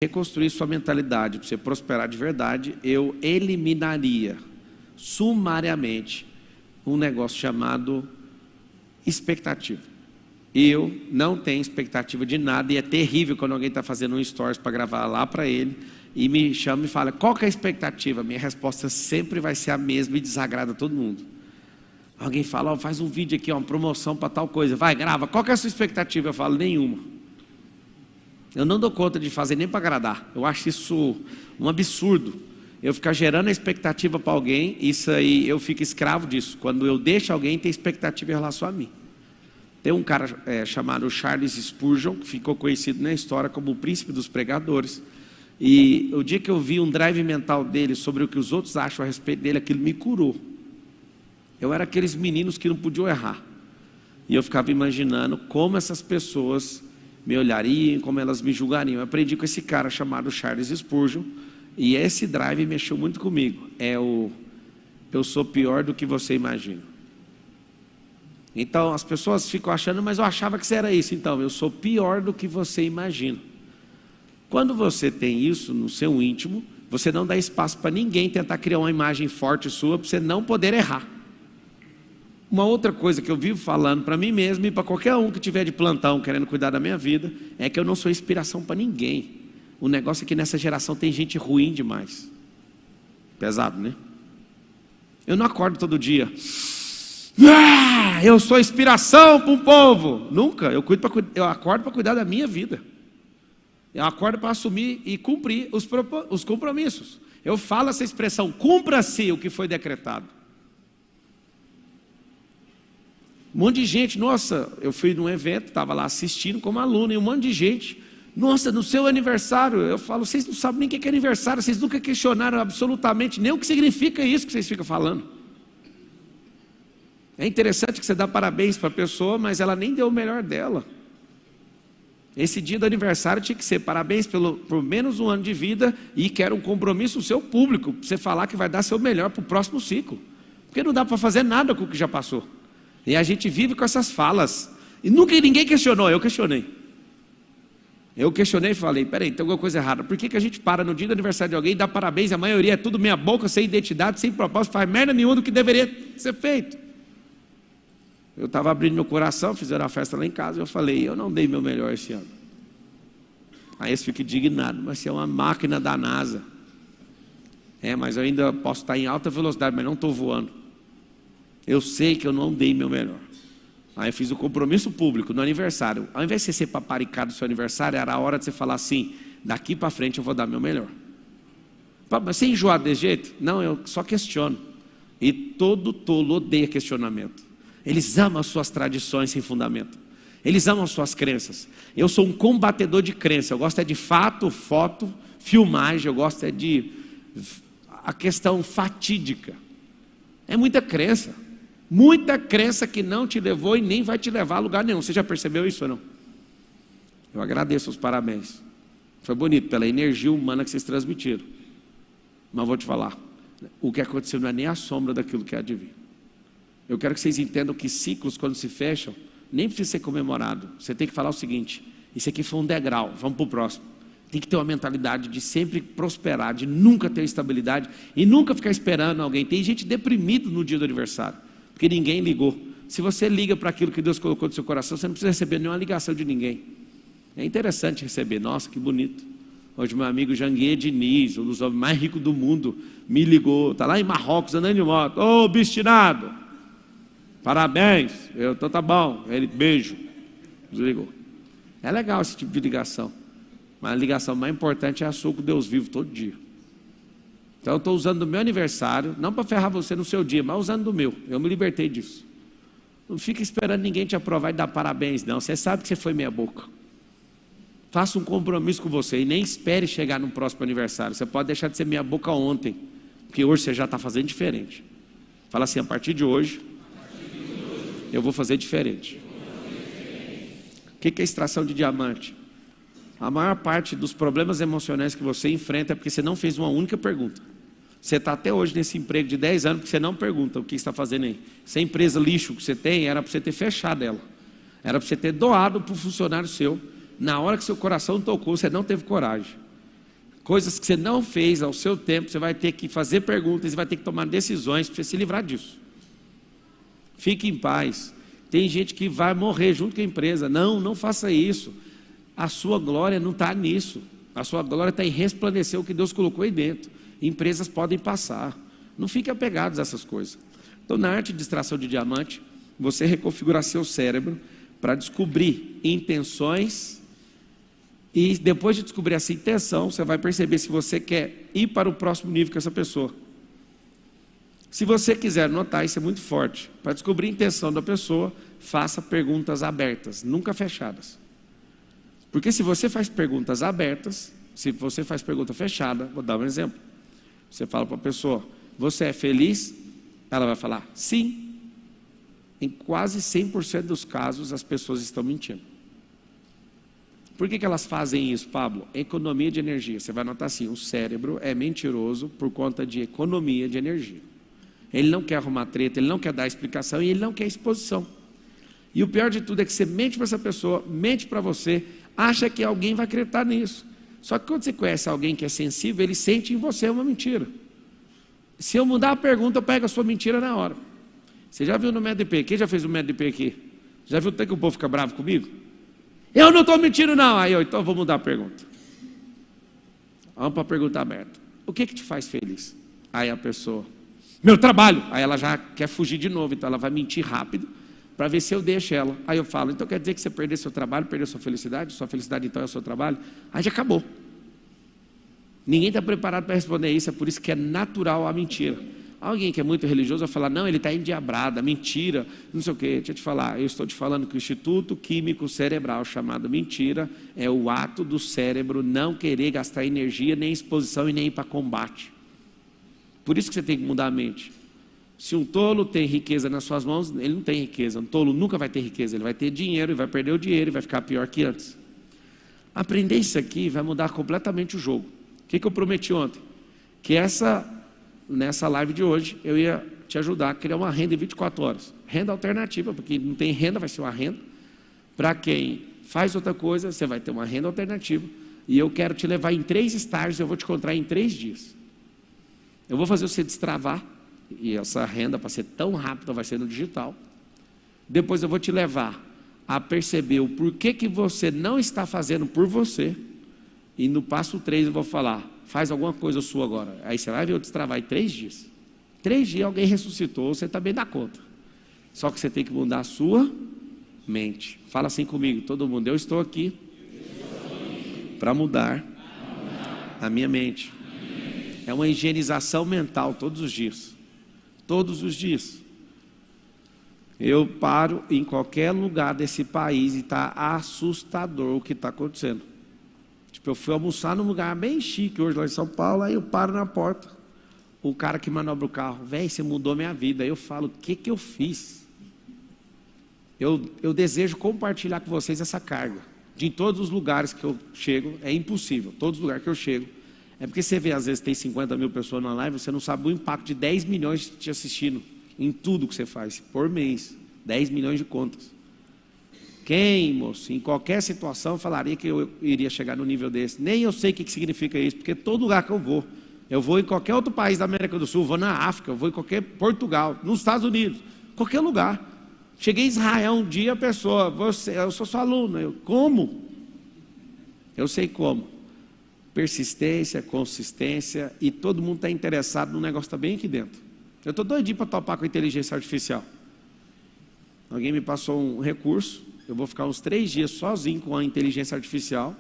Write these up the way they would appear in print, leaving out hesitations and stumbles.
reconstruir sua mentalidade, para você prosperar de verdade, eu eliminaria sumariamente um negócio chamado expectativa. Eu não tenho expectativa de nada, e é terrível quando alguém está fazendo um stories para gravar lá para ele e me chama e fala: qual que é a expectativa? Minha resposta sempre vai ser a mesma e desagrada todo mundo. Alguém fala: faz um vídeo aqui, uma promoção para tal coisa, vai, grava, qual que é a sua expectativa? Eu falo: nenhuma. Eu não dou conta de fazer nem para agradar. Eu acho isso um absurdo. Eu ficar gerando a expectativa para alguém, isso aí, eu fico escravo disso. Quando eu deixo alguém ter expectativa em relação a mim. Tem um cara chamado Charles Spurgeon, que ficou conhecido na história como o príncipe dos pregadores. E o dia que eu vi um drive mental dele sobre o que os outros acham a respeito dele, aquilo me curou. Eu era aqueles meninos que não podiam errar. E eu ficava imaginando como essas pessoas me olhariam, como elas me julgariam. Eu aprendi com esse cara chamado Charles Spurgeon, e esse drive mexeu muito comigo. Eu sou pior do que você imagina. Então as pessoas ficam achando: mas eu achava que você era isso. Então, eu sou pior do que você imagina. Quando você tem isso no seu íntimo, você não dá espaço para ninguém tentar criar uma imagem forte sua, para você não poder errar. Uma outra coisa que eu vivo falando para mim mesmo e para qualquer um que tiver de plantão querendo cuidar da minha vida, é que eu não sou inspiração para ninguém. O negócio é que nessa geração tem gente ruim demais. Pesado, né? Eu não acordo todo dia: eu sou inspiração para um povo. Nunca. Eu acordo para cuidar da minha vida. Eu acordo para assumir e cumprir os compromissos. Eu falo essa expressão: cumpra-se o que foi decretado. Um monte de gente, nossa, eu fui num evento, estava lá assistindo como aluno, e um monte de gente: nossa, no seu aniversário. Eu falo: vocês não sabem nem o que é aniversário, vocês nunca questionaram absolutamente nem o que significa isso que vocês ficam falando. É interessante que você dá parabéns para a pessoa, mas ela nem deu o melhor dela. Esse dia do aniversário tinha que ser parabéns por menos um ano de vida, e quero um compromisso seu público, para você falar que vai dar seu melhor para o próximo ciclo. Porque não dá para fazer nada com o que já passou. E a gente vive com essas falas. E nunca ninguém questionou, eu questionei. Eu questionei e falei: peraí, tem alguma coisa errada. Por que a gente para no dia do aniversário de alguém e dá parabéns? A maioria é tudo meia boca, sem identidade, sem propósito, faz merda nenhuma do que deveria ser feito. Eu estava abrindo meu coração, fizeram uma festa lá em casa, e eu falei: eu não dei meu melhor esse ano. Aí eles ficam indignados: mas você é uma máquina da NASA. Mas eu ainda posso estar em alta velocidade, mas não estou voando. Eu sei que eu não dei meu melhor. Aí eu fiz o compromisso público no aniversário. Ao invés de você ser paparicado do seu aniversário, era a hora de você falar assim: daqui para frente eu vou dar meu melhor. Mas você é enjoado desse jeito? Não, eu só questiono. E todo tolo odeia questionamento. Eles amam as suas tradições sem fundamento. Eles amam as suas crenças. Eu sou um combatedor de crença. Eu gosto de fato, foto, filmagem. Eu gosto de a questão fatídica. É muita crença. Muita crença que não te levou e nem vai te levar a lugar nenhum. Você já percebeu isso ou não? Eu agradeço os parabéns. Foi bonito pela energia humana que vocês transmitiram. Mas vou te falar: o que aconteceu não é nem a sombra daquilo que há de vir. Eu quero que vocês entendam que ciclos, quando se fecham, nem precisa ser comemorado. Você tem que falar o seguinte: isso aqui foi um degrau, vamos para o próximo. Tem que ter uma mentalidade de sempre prosperar, de nunca ter estabilidade e nunca ficar esperando alguém. Tem gente deprimida no dia do aniversário, porque ninguém ligou. Se você liga para aquilo que Deus colocou no seu coração, você não precisa receber nenhuma ligação de ninguém. É interessante receber. Nossa, que bonito. Hoje meu amigo Janguier Diniz, um dos homens mais ricos do mundo, me ligou. Está lá em Marrocos, andando de moto. Ô, obstinado, parabéns. Então tá bom. Ele: beijo. Desligou. É legal esse tipo de ligação. Mas a ligação mais importante é a sua com Deus vivo todo dia. Então eu estou usando do meu aniversário, não para ferrar você no seu dia, mas usando do meu. Eu me libertei disso. Não fica esperando ninguém te aprovar e dar parabéns, não. Você sabe que você foi meia boca. Faça um compromisso com você e nem espere chegar no próximo aniversário. Você pode deixar de ser meia boca ontem, porque hoje você já está fazendo diferente. Fala assim: a partir de hoje, eu vou fazer diferente. O que é extração de diamante? A maior parte dos problemas emocionais que você enfrenta é porque você não fez uma única pergunta. Você está até hoje nesse emprego de 10 anos porque você não pergunta o que está fazendo aí. Essa empresa lixo que você tem, era para você ter fechado ela. Era para você ter doado para o funcionário seu. Na hora que seu coração tocou, você não teve coragem. Coisas que você não fez ao seu tempo, você vai ter que fazer perguntas e vai ter que tomar decisões para você se livrar disso. Fique em paz. Tem gente que vai morrer junto com a empresa. Não faça isso. A sua glória não está nisso. A sua glória está em resplandecer o que Deus colocou aí dentro. Empresas podem passar. Não fique apegados a essas coisas. Então, na arte de extração de diamante, você reconfigurar seu cérebro para descobrir intenções, e depois de descobrir essa intenção, você vai perceber se você quer ir para o próximo nível com essa pessoa. Se você quiser notar, isso é muito forte. Para descobrir a intenção da pessoa, faça perguntas abertas, nunca fechadas. Porque se você faz perguntas abertas, se você faz pergunta fechada, vou dar um exemplo. Você fala para a pessoa, você é feliz? Ela vai falar, sim. Em quase 100% dos casos, as pessoas estão mentindo. Por que elas fazem isso, Pablo? Economia de energia. Você vai notar assim, o cérebro é mentiroso por conta de economia de energia. Ele não quer arrumar treta, ele não quer dar explicação e ele não quer exposição. E o pior de tudo é que você mente para essa pessoa, mente para você, acha que alguém vai acreditar nisso. Só que quando você conhece alguém que é sensível, ele sente em você uma mentira. Se eu mudar a pergunta, eu pego a sua mentira na hora. Você já viu no MEDP? Quem já fez o MEDP aqui? Já viu até que o povo fica bravo comigo? Eu não estou mentindo não. Aí então eu vou mudar a pergunta. Vamos para a pergunta aberta. O que te faz feliz? Aí a pessoa, meu trabalho. Aí ela já quer fugir de novo, então ela vai mentir rápido para ver se eu deixo ela. Aí eu falo, então quer dizer que você perdeu seu trabalho, perdeu sua felicidade então é o seu trabalho? Aí já acabou. Ninguém está preparado para responder isso, é por isso que é natural a mentira. Alguém que é muito religioso vai falar, não, ele está endiabrado, mentira, não sei o quê. Deixa eu te falar, eu estou te falando que o Instituto Químico Cerebral, chamado mentira, é o ato do cérebro não querer gastar energia, nem exposição e nem ir para combate. Por isso que você tem que mudar a mente. Se um tolo tem riqueza nas suas mãos, ele não tem riqueza. Um tolo nunca vai ter riqueza, ele vai ter dinheiro e vai perder o dinheiro e vai ficar pior que antes. Aprender isso aqui vai mudar completamente o jogo. O que eu prometi ontem? Que nessa live de hoje, eu ia te ajudar a criar uma renda em 24 horas. Renda alternativa, porque não tem renda, vai ser uma renda. Para quem faz outra coisa, você vai ter uma renda alternativa. E eu quero te levar em 3 estágios, eu vou te encontrar em 3 dias. Eu vou fazer você destravar, e essa renda, para ser tão rápida, vai ser no digital. Depois eu vou te levar a perceber o porquê que você não está fazendo por você. E no passo 3 eu vou falar, faz alguma coisa sua agora. Aí você vai ver eu destravar em 3 dias. 3 dias alguém ressuscitou, você também dá conta. Só que você tem que mudar a sua mente. Fala assim comigo, todo mundo, eu estou aqui para mudar a minha mente. É uma higienização mental todos os dias. Todos os dias. Eu paro em qualquer lugar desse país e está assustador o que está acontecendo. Tipo, eu fui almoçar num lugar bem chique hoje lá em São Paulo, aí eu paro na porta. O cara que manobra o carro, velho, você mudou minha vida. Aí eu falo, o que eu fiz? Eu desejo compartilhar com vocês essa carga. De todos os lugares que eu chego, é impossível. Todos os lugares que eu chego. É porque você vê, às vezes tem 50 mil pessoas na live, você não sabe o impacto de 10 milhões te assistindo em tudo que você faz, por mês. 10 milhões de contas. Quem, moço, em qualquer situação falaria que eu iria chegar no nível desse? Nem eu sei o que significa isso, porque todo lugar que eu vou em qualquer outro país da América do Sul, vou na África, eu vou em qualquer Portugal, nos Estados Unidos, qualquer lugar. Cheguei em Israel um dia, a pessoa, eu sou sua aluna, como? Eu sei como. Persistência, consistência, e todo mundo está interessado no negócio que está bem aqui dentro. Eu estou doidinho para topar com a inteligência artificial. Alguém me passou um recurso, eu vou ficar uns 3 dias sozinho com a inteligência artificial,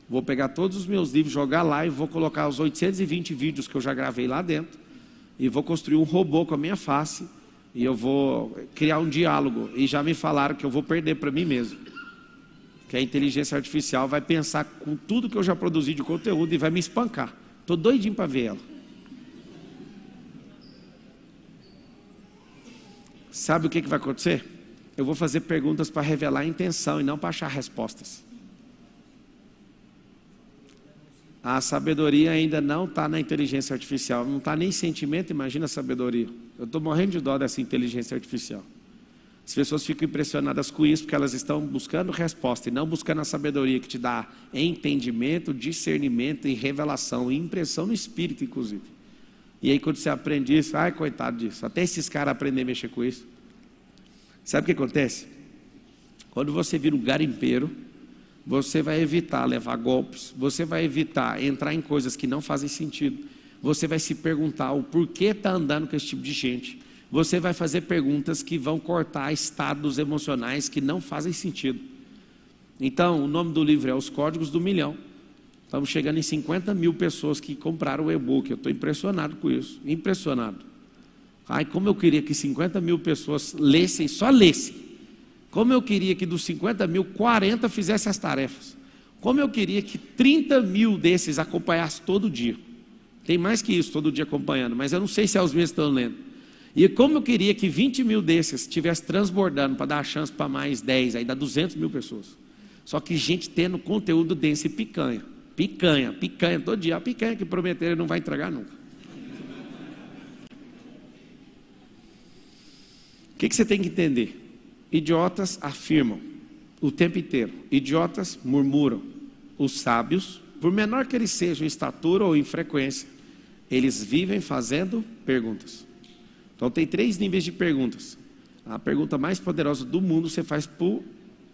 vou pegar todos os meus livros, jogar lá e vou colocar os 820 vídeos que eu já gravei lá dentro, e vou construir um robô com a minha face, e eu vou criar um diálogo, e já me falaram que eu vou perder para mim mesmo, que a inteligência artificial vai pensar com tudo que eu já produzi de conteúdo e vai me espancar. Estou doidinho para ver ela. Sabe o que vai acontecer? Eu vou fazer perguntas para revelar a intenção e não para achar respostas. A sabedoria ainda não está na inteligência artificial, não está nem em sentimento, imagina a sabedoria. Eu estou morrendo de dó dessa inteligência artificial. As pessoas ficam impressionadas com isso porque elas estão buscando resposta e não buscando a sabedoria que te dá entendimento, discernimento e revelação, e impressão no espírito, inclusive. E aí quando você aprende isso, ai, coitado disso, até esses caras aprendem a mexer com isso. Sabe o que acontece? Quando você vira um garimpeiro, você vai evitar levar golpes, você vai evitar entrar em coisas que não fazem sentido, você vai se perguntar o porquê está andando com esse tipo de gente. Você vai fazer perguntas que vão cortar estados emocionais que não fazem sentido. Então, o nome do livro é Os Códigos do Milhão. Estamos chegando em 50 mil pessoas que compraram o e-book. Eu estou impressionado com isso, impressionado. Ai, como eu queria que 50 mil pessoas lessem, só lessem. Como eu queria que dos 50 mil, 40 fizessem as tarefas. Como eu queria que 30 mil desses acompanhassem todo dia. Tem mais que isso, todo dia acompanhando, mas eu não sei se é os mesmos que estão lendo. E como eu queria que 20 mil desses estivessem transbordando para dar a chance para mais 10, aí dá 200 mil pessoas. Só que gente tendo conteúdo denso e picanha. Picanha, todo dia. A picanha que prometeram não vai entregar nunca. O que você tem que entender? Idiotas afirmam o tempo inteiro. Idiotas murmuram. Os sábios, por menor que eles sejam em estatura ou em frequência, eles vivem fazendo perguntas. Então tem 3 níveis de perguntas. A pergunta mais poderosa do mundo você faz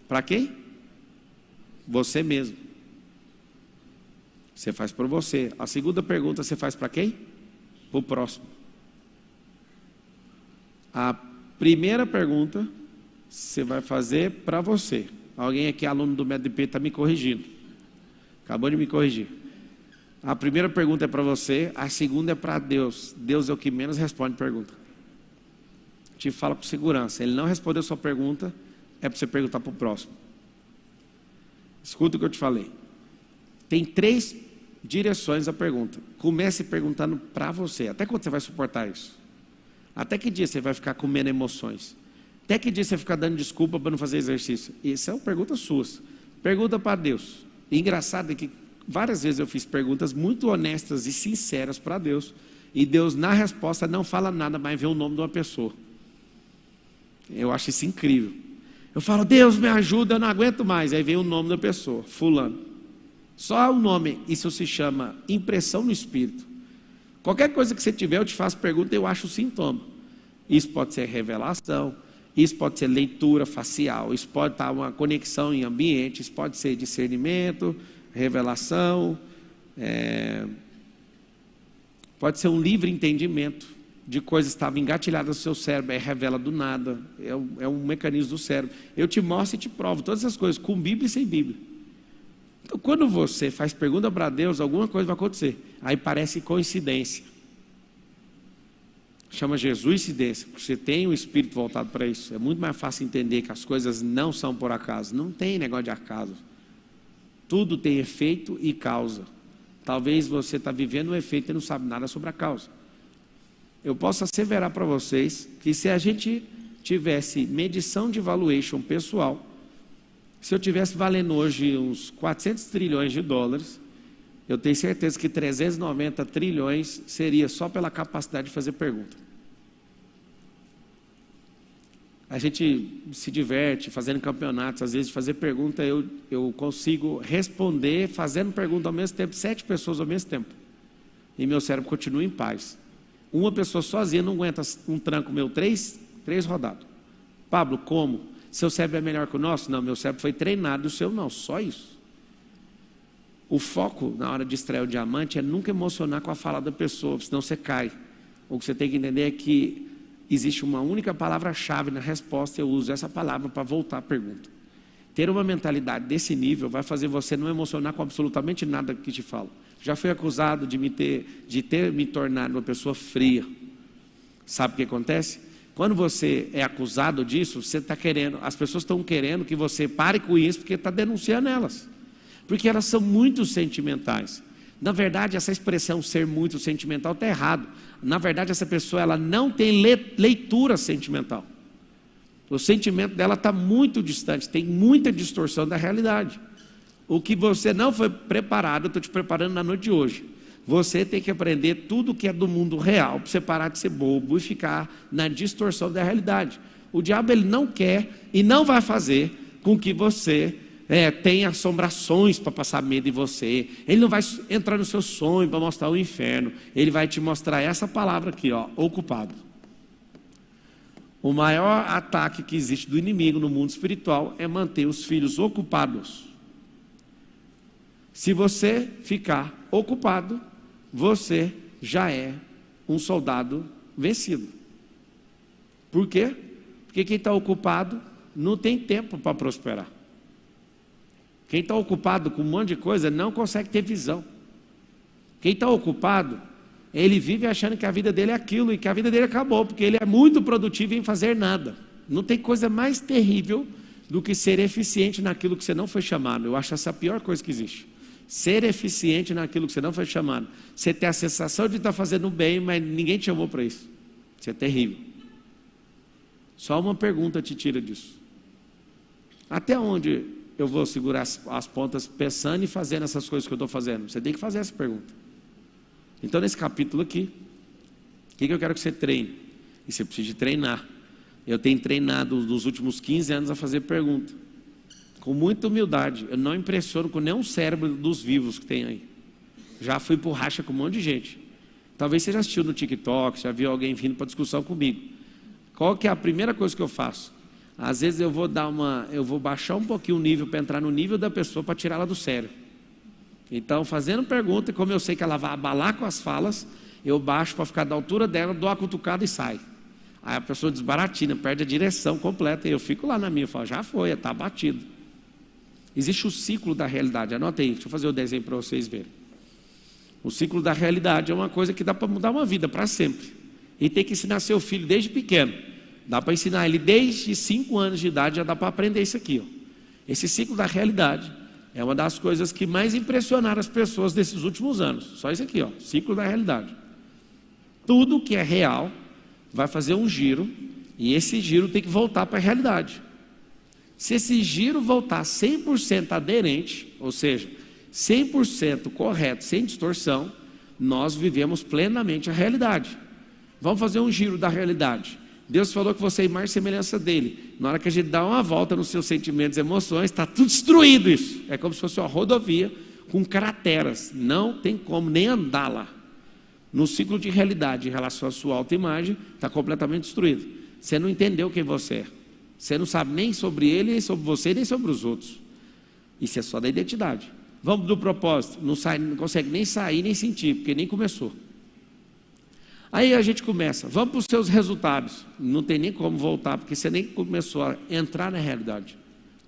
para quem? Você mesmo. Você faz por você. A segunda pergunta você faz para quem? Para o próximo. A primeira pergunta você vai fazer para você. Alguém aqui, aluno do MEDP, está me corrigindo. Acabou de me corrigir. A primeira pergunta é para você, a segunda é para Deus. Deus é o que menos responde pergunta. Te fala com segurança. Ele não respondeu a sua pergunta, é para você perguntar para o próximo. Escuta o que eu te falei. Tem 3 direções à pergunta. Comece perguntando para você. Até quando você vai suportar isso? Até que dia você vai ficar comendo emoções? Até que dia você vai ficar dando desculpa para não fazer exercício? Isso é uma pergunta sua. Pergunta para Deus. E engraçado é que várias vezes eu fiz perguntas muito honestas e sinceras para Deus. E Deus, na resposta, não fala nada, mas vê o nome de uma pessoa. Eu acho isso incrível. Eu falo, Deus me ajuda, eu não aguento mais. Aí vem o nome da pessoa, fulano. Só o nome, isso se chama impressão no espírito. Qualquer coisa que você tiver, eu te faço pergunta, eu acho o sintoma. Isso pode ser revelação, isso pode ser leitura facial, isso pode estar uma conexão em ambiente, isso pode ser discernimento, revelação, pode ser um livre entendimento de coisas que estavam engatilhadas no seu cérebro, aí revela do nada, é um mecanismo do cérebro. Eu te mostro e te provo todas essas coisas, com Bíblia e sem Bíblia. Então, quando você faz pergunta para Deus, alguma coisa vai acontecer. Aí parece coincidência. Chama Jesuicidência, porque você tem o Espírito voltado para isso. É muito mais fácil entender que as coisas não são por acaso. Não tem negócio de acaso. Tudo tem efeito e causa. Talvez você está vivendo um efeito e não sabe nada sobre a causa. Eu posso asseverar para vocês que se a gente tivesse medição de valuation pessoal, se eu tivesse valendo hoje uns 400 trilhões de dólares, eu tenho certeza que 390 trilhões seria só pela capacidade de fazer pergunta. A gente se diverte fazendo campeonatos, às vezes de fazer pergunta eu consigo responder fazendo pergunta ao mesmo tempo, 7 pessoas ao mesmo tempo. E meu cérebro continua em paz. Uma pessoa sozinha não aguenta um tranco meu, 3 rodados. Pablo, como? Seu cérebro é melhor que o nosso? Não, meu cérebro foi treinado, o seu não, só isso. O foco na hora de extrair o diamante é nunca emocionar com a fala da pessoa, senão você cai. O que você tem que entender é que existe uma única palavra-chave na resposta, eu uso essa palavra para voltar à pergunta. Ter uma mentalidade desse nível vai fazer você não emocionar com absolutamente nada que te falo. Já fui acusado de ter me tornado uma pessoa fria. Sabe o que acontece? Quando você é acusado disso, você está querendo, as pessoas estão querendo que você pare com isso, porque está denunciando elas. Porque elas são muito sentimentais. Na verdade, essa expressão ser muito sentimental está errado. Na verdade, essa pessoa ela não tem leitura sentimental. O sentimento dela está muito distante, tem muita distorção da realidade. O que você não foi preparado, eu estou te preparando na noite de hoje. Você tem que aprender tudo que é do mundo real, para você parar de ser bobo e ficar na distorção da realidade. O diabo ele não quer e não vai fazer com que você tenha assombrações para passar medo em você. Ele não vai entrar no seu sonho para mostrar o inferno. Ele vai te mostrar essa palavra aqui, ó, ocupado. O maior ataque que existe do inimigo no mundo espiritual é manter os filhos ocupados. Se você ficar ocupado, você já é um soldado vencido. Por quê? Porque quem está ocupado não tem tempo para prosperar. Quem está ocupado com um monte de coisa não consegue ter visão. Quem está ocupado, ele vive achando que a vida dele é aquilo e que a vida dele acabou, porque ele é muito produtivo em fazer nada. Não tem coisa mais terrível do que ser eficiente naquilo que você não foi chamado. Eu acho essa a pior coisa que existe. Ser eficiente naquilo que você não foi chamado. Você ter a sensação de estar fazendo bem, mas ninguém te chamou para isso. Isso é terrível. Só uma pergunta te tira disso. Até onde eu vou segurar as pontas pensando e fazendo essas coisas que eu estou fazendo? Você tem que fazer essa pergunta. Então, nesse capítulo aqui, o que eu quero que você treine? E você precisa de treinar. Eu tenho treinado nos últimos 15 anos a fazer pergunta. Com muita humildade. Eu não impressiono com nenhum cérebro dos vivos que tem aí. Já fui por racha com um monte de gente. Talvez você já assistiu no TikTok, já viu alguém vindo para discussão comigo. Qual que é a primeira coisa que eu faço? Às vezes eu vou baixar um pouquinho o nível para entrar no nível da pessoa para tirá-la do sério. Então, fazendo pergunta, e como eu sei que ela vai abalar com as falas, eu baixo para ficar da altura dela, dou a cutucada e sai. Aí a pessoa desbaratina, perde a direção completa, e eu fico lá na minha, eu falo, já foi, está batido. Existe o ciclo da realidade, anota aí, deixa eu fazer o desenho para vocês verem. O ciclo da realidade é uma coisa que dá para mudar uma vida para sempre. E tem que ensinar seu filho desde pequeno. Dá para ensinar ele desde 5 anos de idade, já dá para aprender isso aqui. Ó. Esse ciclo da realidade é uma das coisas que mais impressionaram as pessoas desses últimos anos. Só isso aqui, ó, ciclo da realidade. Tudo que é real vai fazer um giro, e esse giro tem que voltar para a realidade. Se esse giro voltar 100% aderente, ou seja, 100% correto, sem distorção, nós vivemos plenamente a realidade. Vamos fazer um giro da realidade. Deus falou que você é imagem e semelhança dele. Na hora que a gente dá uma volta nos seus sentimentos e emoções, está tudo destruído isso. É como se fosse uma rodovia com crateras. Não tem como nem andar lá. No ciclo de realidade em relação à sua autoimagem, está completamente destruído. Você não entendeu quem você é. Você não sabe nem sobre ele, nem sobre você, nem sobre os outros. Isso é só da identidade. Vamos do propósito. Não consegue nem sair, nem sentir, porque nem começou. Aí a gente começa, vamos para os seus resultados. Não tem nem como voltar, porque você nem começou a entrar na realidade.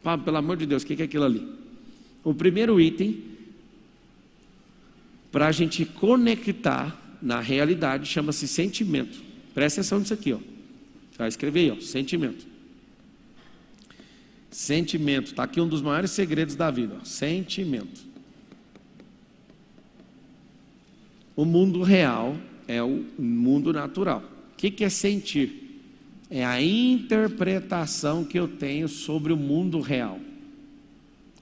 Pablo, pelo amor de Deus, o que é aquilo ali? O primeiro item, para a gente conectar na realidade, chama-se sentimento. Presta atenção nisso aqui, ó. Vai escrever aí, ó, sentimento. Sentimento, está aqui um dos maiores segredos da vida, ó, sentimento. O mundo real é o mundo natural. O que é sentir? É a interpretação que eu tenho sobre o mundo real.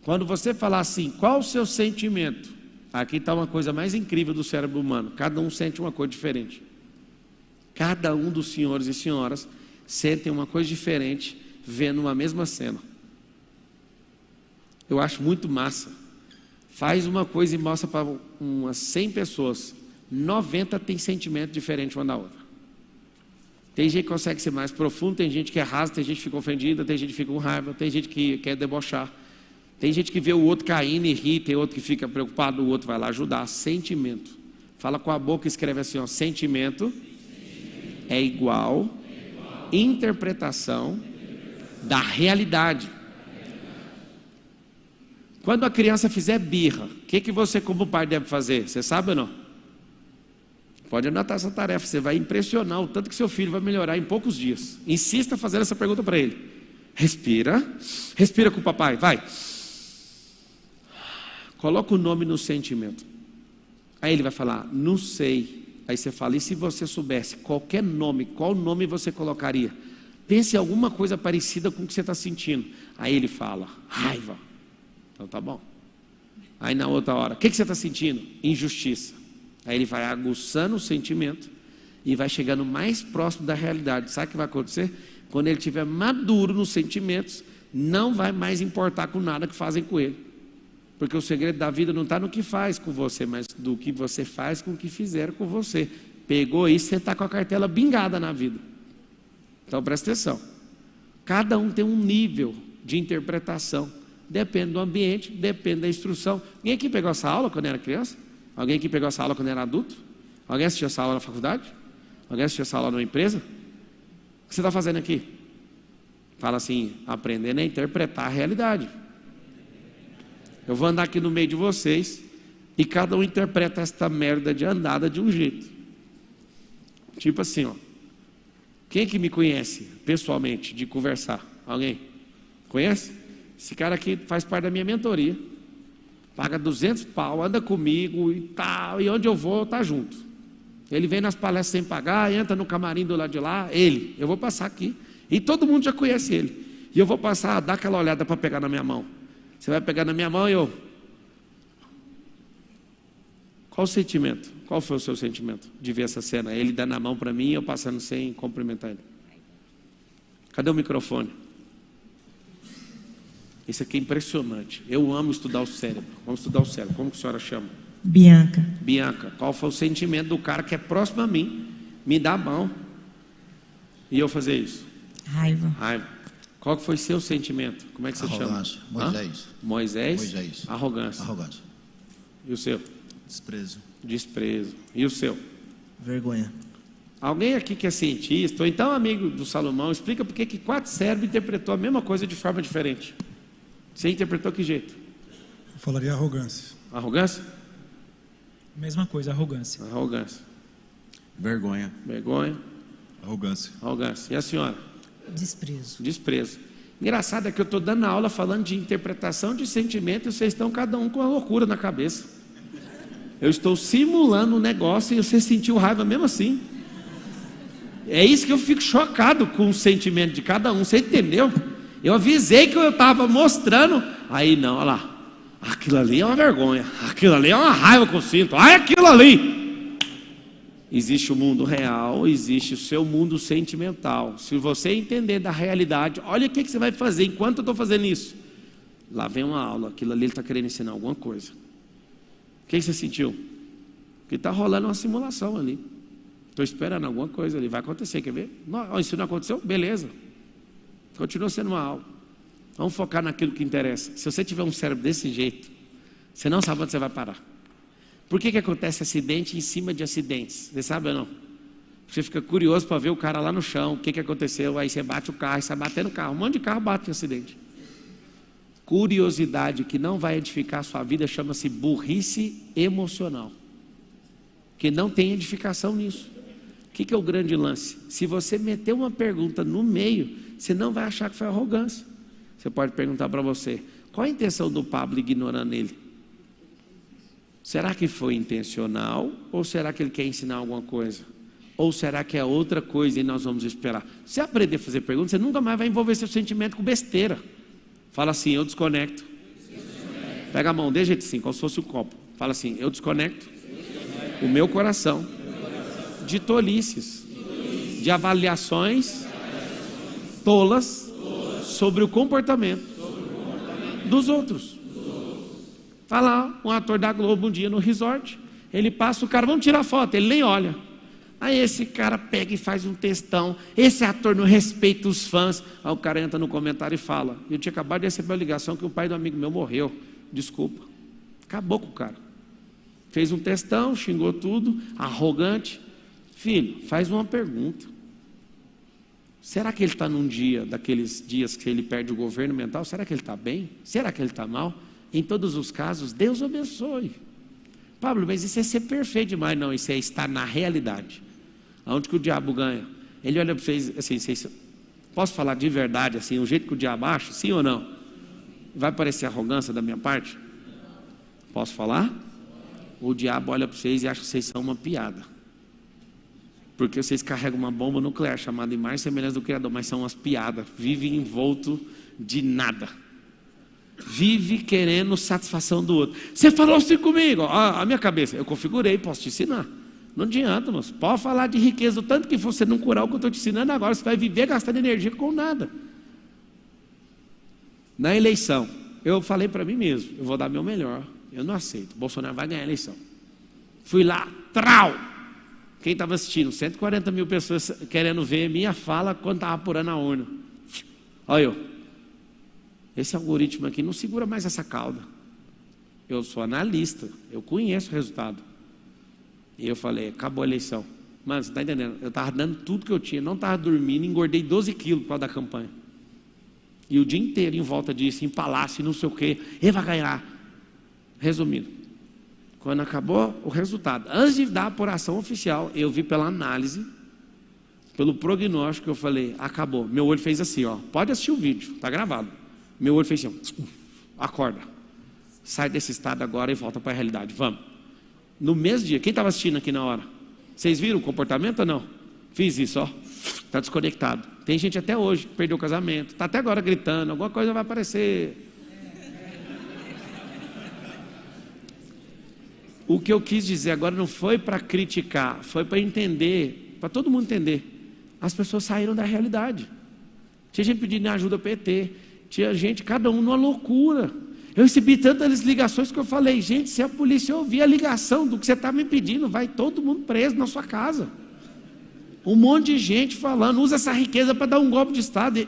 Quando você falar assim, qual o seu sentimento? Aqui está uma coisa mais incrível do cérebro humano. Cada um sente uma coisa diferente. Cada um dos senhores e senhoras sentem uma coisa diferente vendo uma mesma cena. Eu acho muito massa. Faz uma coisa e mostra para umas 100 pessoas. 90 tem sentimento diferente uma da outra. Tem gente que consegue ser mais profundo, tem gente que é raso, tem gente que fica ofendida, tem gente que fica com raiva, tem gente que quer debochar. Tem gente que vê o outro caindo e ri, tem outro que fica preocupado, o outro vai lá ajudar. Sentimento. Fala com a boca e escreve assim, ó, sentimento é igual interpretação da realidade. Quando a criança fizer birra, o que você como pai deve fazer? Você sabe ou não? Pode anotar essa tarefa, você vai impressionar o tanto que seu filho vai melhorar em poucos dias. Insista fazendo essa pergunta para ele. Respira, respira com o papai, vai. Coloca o nome no sentimento. Aí ele vai falar, não sei. Aí você fala, e se você soubesse qualquer nome, qual nome você colocaria? Pense em alguma coisa parecida com o que você está sentindo. Aí ele fala, raiva. Então tá bom. Aí na outra hora, o que você está sentindo? Injustiça. Aí ele vai aguçando o sentimento e vai chegando mais próximo da realidade. Sabe o que vai acontecer? Quando ele estiver maduro nos sentimentos, não vai mais importar com nada que fazem com ele. Porque o segredo da vida não está no que faz com você, mas do que você faz com o que fizeram com você. Pegou isso, você está com a cartela bingada na vida. Então presta atenção. Cada um tem um nível de interpretação. Depende do ambiente, depende da instrução. Ninguém aqui pegou essa aula quando era criança? Alguém aqui pegou essa aula quando era adulto? Alguém assistiu essa aula na faculdade? Alguém assistiu essa aula numa empresa? O que você está fazendo aqui? Fala assim, aprendendo a interpretar a realidade. Eu vou andar aqui no meio de vocês e cada um interpreta esta merda de andada de um jeito. Tipo assim, ó. Quem que me conhece pessoalmente, de conversar? Alguém? Conhece? Esse cara aqui faz parte da minha mentoria. Paga 200 pau, anda comigo e tal, e onde eu vou, tá junto. Ele vem nas palestras sem pagar, entra no camarim do lado de lá, eu vou passar aqui. E todo mundo já conhece ele. E eu vou passar, dar aquela olhada para pegar na minha mão. Você vai pegar na minha mão e eu... Qual o sentimento? Qual foi o seu sentimento de ver essa cena? Ele dando a mão para mim e eu passando sem cumprimentar ele. Cadê o microfone? Isso aqui é impressionante. Eu amo estudar o cérebro. Vamos estudar o cérebro. Como que a senhora chama? Bianca. Bianca. Qual foi o sentimento do cara que é próximo a mim, me dá a mão e eu fazer isso? Raiva. Raiva. Qual que foi seu sentimento? Como é que você Arrogância. chama? Moisés. Moisés. Arrogância. Arrogância. E o seu? Desprezo. Desprezo. E o seu? Vergonha. Alguém aqui que é cientista, ou então amigo do Salomão, explica por que 4 cérebros interpretou a mesma coisa de forma diferente. Você interpretou que jeito? Eu falaria arrogância. Arrogância? Mesma coisa, arrogância. Arrogância. Vergonha. Vergonha. Arrogância. Arrogância. E a senhora? Desprezo. Desprezo. Engraçado é que eu estou dando aula falando de interpretação de sentimento e vocês estão cada um com a loucura na cabeça. Eu estou simulando um negócio e você sentiu raiva mesmo assim. É isso que eu fico chocado com o sentimento de cada um, você entendeu? Eu avisei que eu estava mostrando, aí não, olha lá, aquilo ali é uma vergonha, aquilo ali é uma raiva que eu sinto, olha aquilo ali. Existe o mundo real, existe o seu mundo sentimental. Se você entender da realidade, olha o que você vai fazer enquanto eu estou fazendo isso. Lá vem uma aula, aquilo ali ele está querendo ensinar alguma coisa. O que você sentiu? Que está rolando uma simulação ali. Estou esperando alguma coisa ali, vai acontecer, quer ver? Não, isso não aconteceu? Beleza. Continua sendo uma aula. Vamos focar naquilo que interessa. Se você tiver um cérebro desse jeito, você não sabe onde você vai parar. Por que acontece acidente em cima de acidentes? Você sabe ou não? Você fica curioso para ver o cara lá no chão, o que aconteceu, aí você bate o carro, você vai bater no carro. Um monte de carro bate em acidente. Curiosidade que não vai edificar a sua vida chama-se burrice emocional. Que não tem edificação nisso. O que é o grande lance? Se você meter uma pergunta no meio, você não vai achar que foi arrogância. Você pode perguntar para você, qual a intenção do Pablo ignorando ele? Será que foi intencional? Ou será que ele quer ensinar alguma coisa? Ou será que é outra coisa e nós vamos esperar? Se aprender a fazer perguntas, você nunca mais vai envolver seu sentimento com besteira. Fala assim, eu desconecto. Pega a mão, dê jeito assim, como se fosse um copo. Fala assim, eu desconecto o meu coração de tolices, de avaliações tolas sobre o comportamento dos outros. Está lá um ator da Globo um dia no resort, ele passa, o cara, vamos tirar foto, ele nem olha. Aí esse cara pega e faz um textão, esse ator não respeita os fãs. Aí o cara entra no comentário e fala, eu tinha acabado de receber a ligação que o pai do amigo meu morreu, desculpa. Acabou com o cara. Fez um textão, xingou tudo, arrogante. Filho, faz uma pergunta. Será que ele está num dia, daqueles dias que ele perde o governo mental? Será que ele está bem? Será que ele está mal? Em todos os casos, Deus abençoe. Pablo, mas isso é ser perfeito demais. Não, isso é estar na realidade. Aonde que o diabo ganha? Ele olha para vocês assim, posso falar de verdade assim, o jeito que o diabo acha, sim ou não? Vai parecer arrogância da minha parte? Posso falar? O diabo olha para vocês e acha que vocês são uma piada. Porque vocês carregam uma bomba nuclear chamada imagem e semelhança do Criador, mas são umas piadas, vive envolto de nada. Vive querendo satisfação do outro. Você falou assim comigo, a minha cabeça, eu configurei, posso te ensinar. Não adianta, moço. Pode falar de riqueza, o tanto que você não curar o que eu estou te ensinando agora, você vai viver gastando energia com nada. Na eleição, eu falei para mim mesmo, eu vou dar meu melhor, eu não aceito, Bolsonaro vai ganhar a eleição. Fui lá, trau! Quem estava assistindo? 140 mil pessoas querendo ver minha fala quando estava apurando a urna. Olha eu. Esse algoritmo aqui não segura mais essa cauda. Eu sou analista, eu conheço o resultado. E eu falei, acabou a eleição. Mano, você está entendendo? Eu estava dando tudo que eu tinha, não estava dormindo, engordei 12 quilos por causa da campanha. E o dia inteiro em volta disso, em palácio, não sei o quê, ele vai ganhar. Resumindo, quando acabou o resultado, antes de dar a apuração oficial, eu vi pela análise, pelo prognóstico, eu falei, acabou. Meu olho fez assim, ó, pode assistir o vídeo, está gravado. Meu olho fez assim, ó, acorda. Sai desse estado agora e volta para a realidade, vamos. No mesmo dia, quem estava assistindo aqui na hora? Vocês viram o comportamento ou não? Fiz isso, ó, está desconectado. Tem gente até hoje que perdeu o casamento, está até agora gritando, alguma coisa vai aparecer. O que eu quis dizer agora não foi para criticar, foi para entender, para todo mundo entender. As pessoas saíram da realidade. Tinha gente pedindo ajuda para ET, tinha gente, cada um numa loucura. Eu recebi tantas ligações que eu falei, gente, se a polícia ouvir a ligação do que você está me pedindo, vai todo mundo preso na sua casa. Um monte de gente falando, usa essa riqueza para dar um golpe de Estado.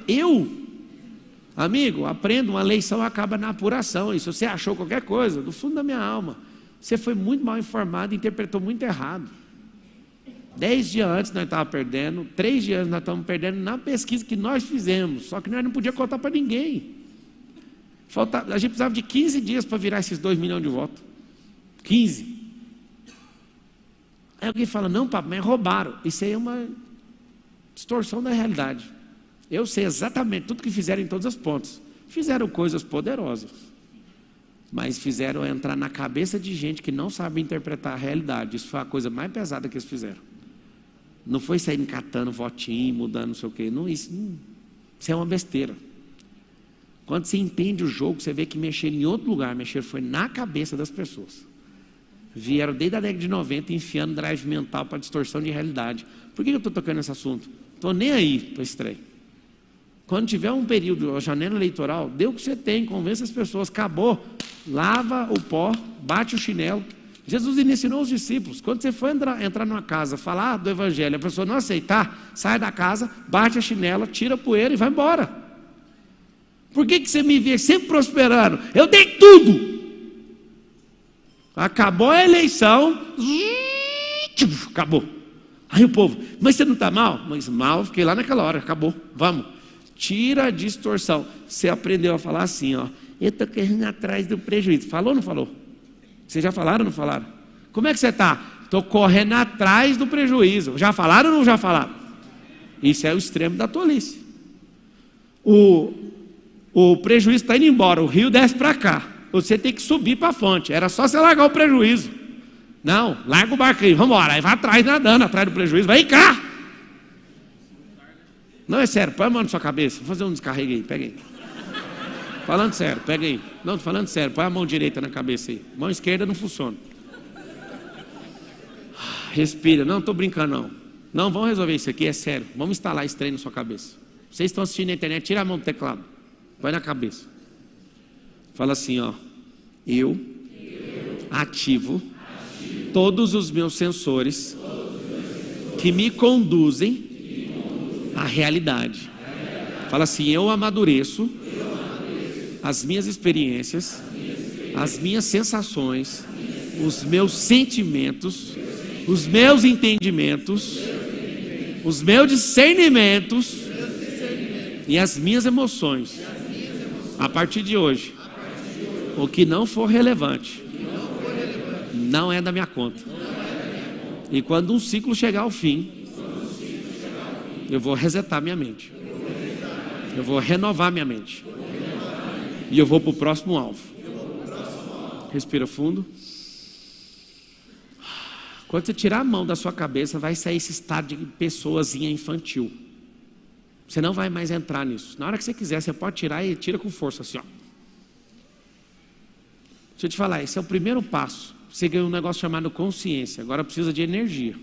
Amigo, aprenda, uma eleição acaba na apuração. E se você achou qualquer coisa, do fundo da minha alma, você foi muito mal informado e interpretou muito errado. 10 dias antes nós estávamos perdendo, 3 dias nós estamos perdendo na pesquisa que nós fizemos, só que nós não podíamos contar para ninguém. A gente precisava de 15 dias para virar esses 2 milhões de votos. 15. Aí alguém fala, não, papai, mas roubaram. Isso aí é uma distorção da realidade. Eu sei exatamente tudo que fizeram em todas as pontas. Fizeram coisas poderosas, mas fizeram entrar na cabeça de gente que não sabe interpretar a realidade. Isso foi a coisa mais pesada que eles fizeram. Não foi sair catando votinho, mudando não sei o quê. Não, isso é uma besteira. Quando você entende o jogo, você vê que mexer em outro lugar, mexer foi na cabeça das pessoas. Vieram desde a década de 90 enfiando drive mental para distorção de realidade. Por que eu estou tocando nesse assunto? Estou nem aí para esse trem. Quando tiver um período, a janela eleitoral, dê o que você tem, convença as pessoas, acabou, lava o pó, bate o chinelo. Jesus ensinou os discípulos, quando você for entrar numa casa, falar do evangelho, a pessoa não aceitar, sai da casa, bate a chinela, tira a poeira e vai embora. Por que você me vê sempre prosperando? Eu dei tudo. Acabou a eleição, acabou. Aí o povo, mas você não está mal? Mas mal, fiquei lá naquela hora, acabou, vamos. Tira a distorção. Você aprendeu a falar assim, ó, eu estou querendo ir atrás do prejuízo. Falou ou não falou? Vocês já falaram ou não falaram? Como é que você está? Estou correndo atrás do prejuízo. Já falaram ou não já falaram? Isso é o extremo da tolice. O prejuízo está indo embora, o rio desce para cá. Você tem que subir para a fonte. Era só você largar o prejuízo. Não, larga o barco aí, vamos embora. Aí vai atrás, nadando atrás do prejuízo. Vai cá! Não, é sério, põe a mão na sua cabeça. Vou fazer um descarrego aí, pega aí. Falando sério, pega aí. Não, tô falando sério, põe a mão direita na cabeça aí. Mão esquerda não funciona. Respira, não estou brincando não. Não, vamos resolver isso aqui, é sério. Vamos instalar esse trem na sua cabeça. Vocês estão assistindo na internet, tira a mão do teclado. Põe na cabeça. Fala assim, ó. Eu ativo todos os meus sensores que me conduzem à realidade. Fala assim, eu amadureço as minhas experiências, as minhas sensações, os meus sentimentos, os meus entendimentos, os meus discernimentos e as minhas emoções. A partir de hoje, o que não for relevante não é da minha conta. E quando um ciclo chegar ao fim, eu vou resetar minha mente. Eu vou renovar minha mente. E eu vou para o próximo alvo. Respira fundo. Quando você tirar a mão da sua cabeça, vai sair esse estado de pessoazinha infantil. Você não vai mais entrar nisso. Na hora que você quiser, você pode tirar e tira com força assim, ó. Deixa eu te falar, esse é o primeiro passo. você ganhou um negócio chamado consciência, agora precisa de energia.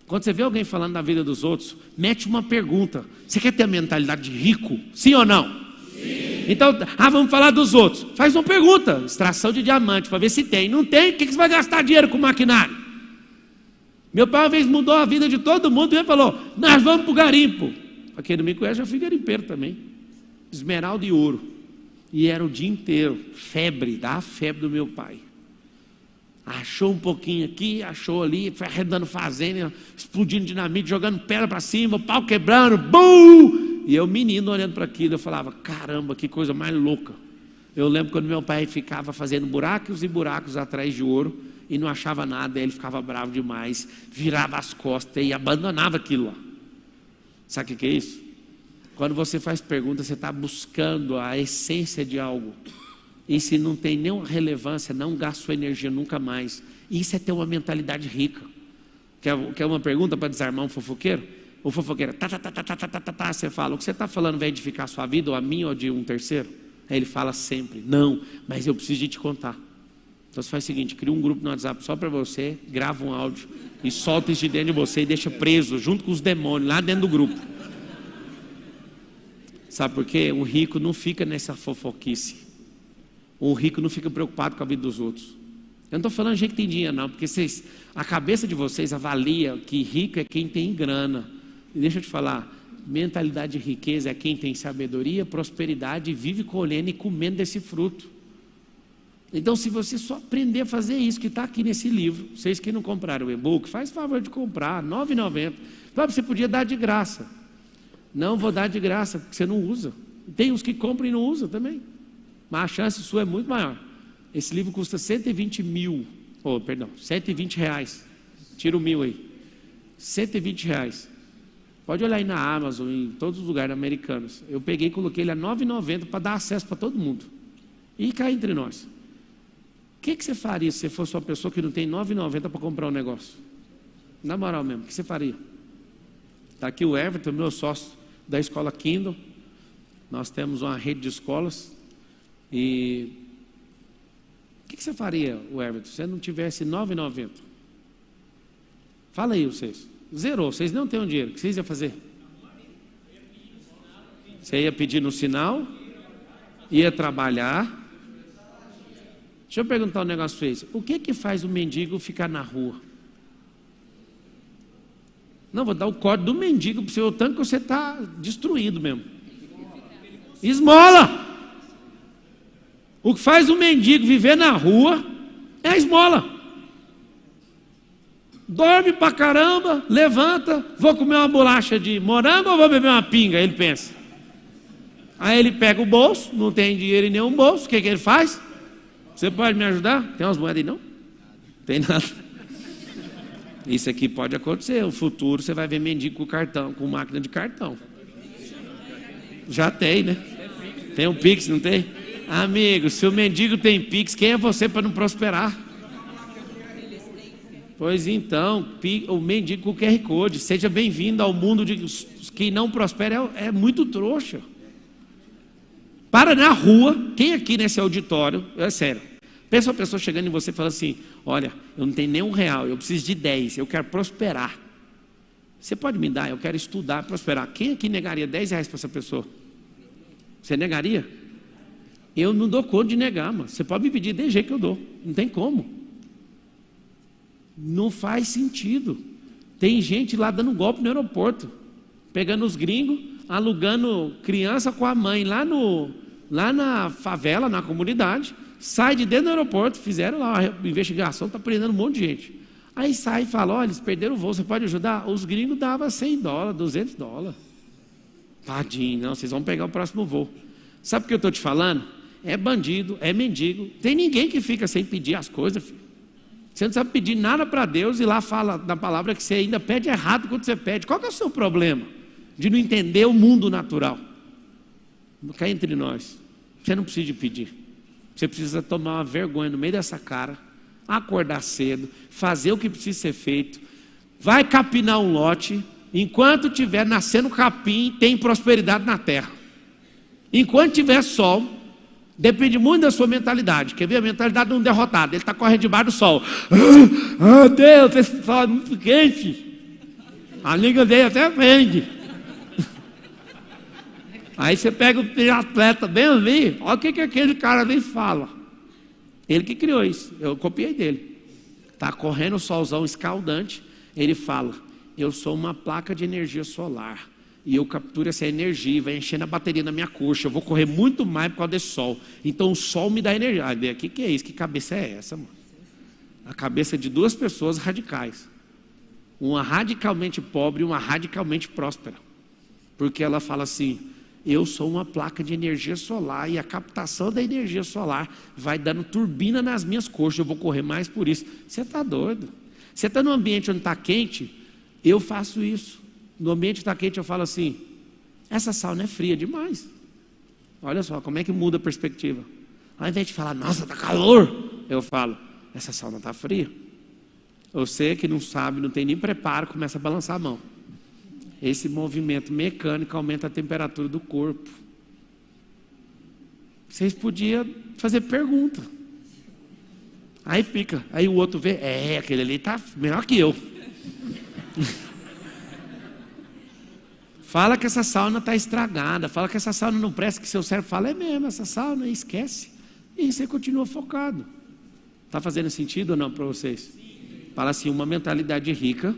Quando você vê alguém falando da vida dos outros, mete uma pergunta: você quer ter a mentalidade de rico? Sim ou não? Sim. Então, vamos falar dos outros. Faz uma pergunta: extração de diamante, para ver se tem. Não tem, o que você vai gastar dinheiro com maquinário? Meu pai uma vez mudou a vida de todo mundo e ele falou: nós vamos para o garimpo. Para quem não me conhece, eu fui garimpeiro também. Esmeralda e ouro. E era o dia inteiro, febre, da febre do meu pai. Achou um pouquinho aqui, achou ali, foi arredando fazenda, explodindo dinamite, jogando pedra para cima, o pau quebrando, bum! E eu, menino, olhando para aquilo, eu falava: caramba, que coisa mais louca. Eu lembro quando meu pai ficava fazendo buracos e buracos atrás de ouro e não achava nada, aí ele ficava bravo demais, virava as costas e abandonava aquilo lá. Sabe o que é isso? Quando você faz pergunta, você está buscando a essência de algo. E se não tem nenhuma relevância, não gasta sua energia nunca mais. Isso é ter uma mentalidade rica. Quer uma pergunta para desarmar um fofoqueiro? O fofoqueiro, você fala: o que você está falando vai edificar a sua vida, ou a minha, ou de um terceiro? Aí ele fala sempre: não, mas eu preciso de te contar. Então você faz o seguinte: cria um grupo no WhatsApp só para você, grava um áudio e solta isso de dentro de você e deixa preso, junto com os demônios, lá dentro do grupo. Sabe por quê? O rico não fica nessa fofoquice. O rico não fica preocupado com a vida dos outros. Eu não estou falando de gente que tem dinheiro, não, porque a cabeça de vocês avalia que rico é quem tem grana. E deixa eu te falar, mentalidade de riqueza é quem tem sabedoria, prosperidade, e vive colhendo e comendo desse fruto. Então, se você só aprender a fazer isso que está aqui nesse livro, vocês que não compraram o e-book, faz favor de comprar, R$ 9,90. Você podia dar de graça. Não vou dar de graça, porque você não usa. Tem uns que compram e não usam também. Mas a chance sua é muito maior. Esse livro custa 120 mil. Perdão, 120 reais. Tira o 1.000 aí. 120 reais. Pode olhar aí na Amazon, em todos os lugares americanos. Eu peguei e coloquei ele a R$ 9,90 para dar acesso para todo mundo. E cá entre nós. O que você faria se você fosse uma pessoa que não tem R$ 9,90 para comprar um negócio? Na moral mesmo, o que você faria? Está aqui o Everton, meu sócio da escola Kindle. Nós temos uma rede de escolas. E o que você faria, Everton, se você não tivesse R$ 9,90? Fala aí vocês. Zerou, vocês não têm dinheiro. O que vocês iam fazer? Você ia pedir no sinal, ia trabalhar. Deixa eu perguntar um negócio para vocês. O que faz o mendigo ficar na rua? Não, vou dar o código do mendigo para o seu tanto que você está destruído mesmo. Esmola! O que faz o mendigo viver na rua é a esmola. Dorme pra caramba, levanta, vou comer uma bolacha de morango ou vou beber uma pinga? Ele pensa. Aí ele pega o bolso, não tem dinheiro em nenhum bolso, o que ele faz? Você pode me ajudar? Tem umas moedas aí não? Tem nada. Isso aqui pode acontecer, no futuro você vai ver mendigo com cartão, com máquina de cartão. Já tem, né? Tem um Pix, não tem? Amigo, se o mendigo tem Pix, quem é você para não prosperar? Pois então, o mendigo com QR Code. Seja bem-vindo ao mundo de quem não prospera é muito trouxa. Para na rua, quem aqui nesse auditório, é sério, pensa uma pessoa chegando em você e fala assim: olha, eu não tenho nem R$1, eu preciso de 10, eu quero prosperar. Você pode me dar? Eu quero estudar, prosperar. Quem aqui negaria R$10 para essa pessoa? Você negaria? Eu não dou conta de negar, mas você pode me pedir de jeito que eu dou. Não tem como. Não faz sentido. Tem gente lá dando golpe no aeroporto, pegando os gringos, alugando criança com a mãe lá na favela, na comunidade, sai de dentro do aeroporto, fizeram lá uma investigação, está prendendo um monte de gente. Aí sai e fala: olha, eles perderam o voo, você pode ajudar? Os gringos davam $100, $200. Tadinho, não, vocês vão pegar o próximo voo. Sabe o que eu estou te falando? É bandido, é mendigo. Tem ninguém que fica sem pedir as coisas, filho. Você não sabe pedir nada para Deus e lá fala na palavra que você ainda pede errado quando você pede. Qual que é o seu problema? De não entender o mundo natural. Cá entre nós, você não precisa de pedir. Você precisa tomar uma vergonha no meio dessa cara, acordar cedo, fazer o que precisa ser feito, vai capinar um lote. Enquanto estiver nascendo capim, tem prosperidade na terra. Enquanto tiver sol, Depende muito da sua mentalidade. Quer ver a mentalidade de um derrotado? Ele está correndo debaixo do sol. Deus, esse sol é muito quente. A língua dele até vende. Aí você pega o atleta bem ali, olha o que aquele cara ali fala. Ele que criou isso, eu copiei dele. Está correndo o solzão escaldante, ele fala, eu sou uma placa de energia solar. E eu capturo essa energia e vai enchendo a bateria na minha coxa. Eu vou correr muito mais por causa desse sol. Então o sol me dá energia. Ah, o que é isso? Que cabeça é essa, mano? A cabeça de duas pessoas radicais. Uma radicalmente pobre e uma radicalmente próspera. Porque ela fala assim, eu sou uma placa de energia solar e a captação da energia solar vai dando turbina nas minhas coxas. Eu vou correr mais por isso. Você está doido? Você está num ambiente onde está quente? Eu faço isso. No ambiente está quente, eu falo assim, essa sauna é fria demais. Olha só, como é que muda a perspectiva. Ao invés de falar, nossa, está calor, eu falo, essa sauna está fria. Você que não sabe, não tem nem preparo, começa a balançar a mão. Esse movimento mecânico aumenta a temperatura do corpo. Vocês podiam fazer pergunta. Aí fica, aí o outro vê, aquele ali está melhor que eu. Fala que essa sauna está estragada, fala que essa sauna não presta, que seu cérebro fala, é mesmo, essa sauna, esquece. E você continua focado. Está fazendo sentido ou não para vocês? Fala assim, uma mentalidade rica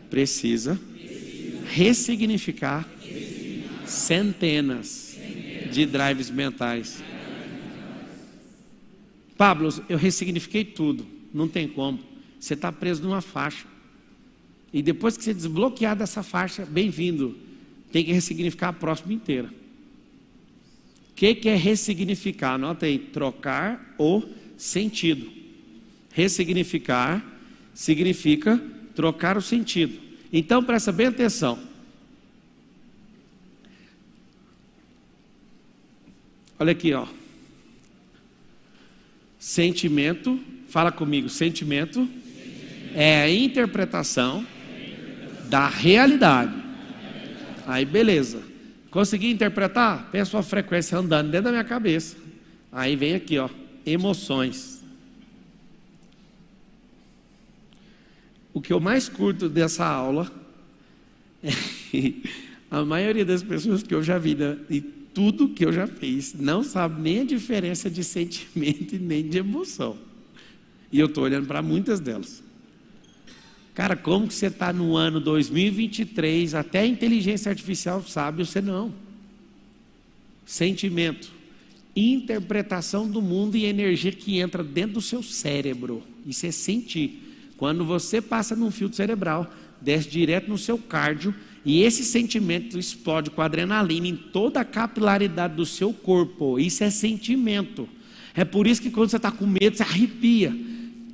precisa ressignificar centenas de drives mentais. Pablo, eu ressignifiquei tudo, não tem como. Você está preso numa faixa. E depois que você desbloquear dessa faixa, bem-vindo. Tem que ressignificar a próxima inteira. O que é ressignificar? Anota aí, trocar o sentido. Ressignificar significa trocar o sentido. Então presta bem atenção. Olha aqui, ó. Sentimento, fala comigo, sentimento é a interpretação da realidade. Aí beleza. Consegui interpretar? Pensa a frequência andando dentro da minha cabeça. Aí vem aqui, ó, emoções. O que eu mais curto dessa aula é que a maioria das pessoas que eu já vi e tudo que eu já fiz não sabe nem a diferença de sentimento e nem de emoção. E eu estou olhando para muitas delas. Cara, como que você está no ano 2023, até a inteligência artificial sabe, você não. Sentimento, interpretação do mundo e energia que entra dentro do seu cérebro. Isso é sentir. Quando você passa num filtro cerebral, desce direto no seu cardio, e esse sentimento explode com adrenalina em toda a capilaridade do seu corpo. Isso é sentimento. É por isso que quando você está com medo, você arrepia.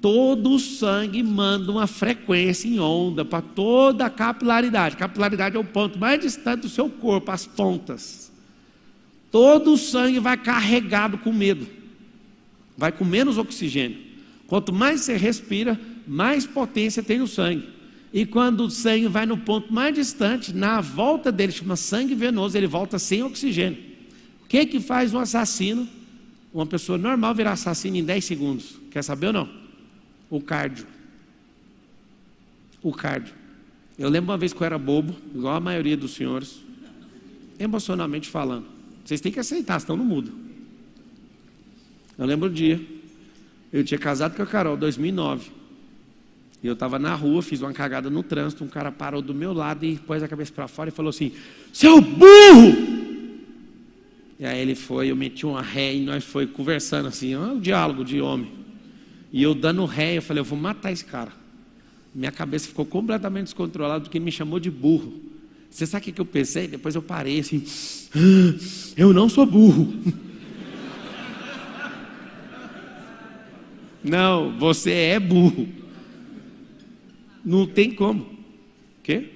Todo o sangue manda uma frequência em onda para toda a capilaridade. Capilaridade é o ponto mais distante do seu corpo, as pontas. Todo o sangue vai carregado com medo. Vai com menos oxigênio. Quanto mais você respira, mais potência tem no sangue. E quando o sangue vai no ponto mais distante, na volta dele, chama sangue venoso, ele volta sem oxigênio. O que faz um assassino, uma pessoa normal virar assassino em 10 segundos? Quer saber ou não? O cardio. O cardio. Eu lembro uma vez que eu era bobo, igual a maioria dos senhores, emocionalmente falando. Vocês têm que aceitar, senão não muda. Eu lembro um dia, eu tinha casado com a Carol, 2009. E eu estava na rua, fiz uma cagada no trânsito, um cara parou do meu lado e pôs a cabeça para fora e falou assim, seu burro! E aí ele foi, eu meti uma ré e nós foi conversando assim, um diálogo de homem. E eu dando ré, eu falei, eu vou matar esse cara. Minha cabeça ficou completamente descontrolada porque ele me chamou de burro. Você sabe o que eu pensei? Depois eu parei assim, eu não sou burro. Não, você é burro. Não tem como. O quê?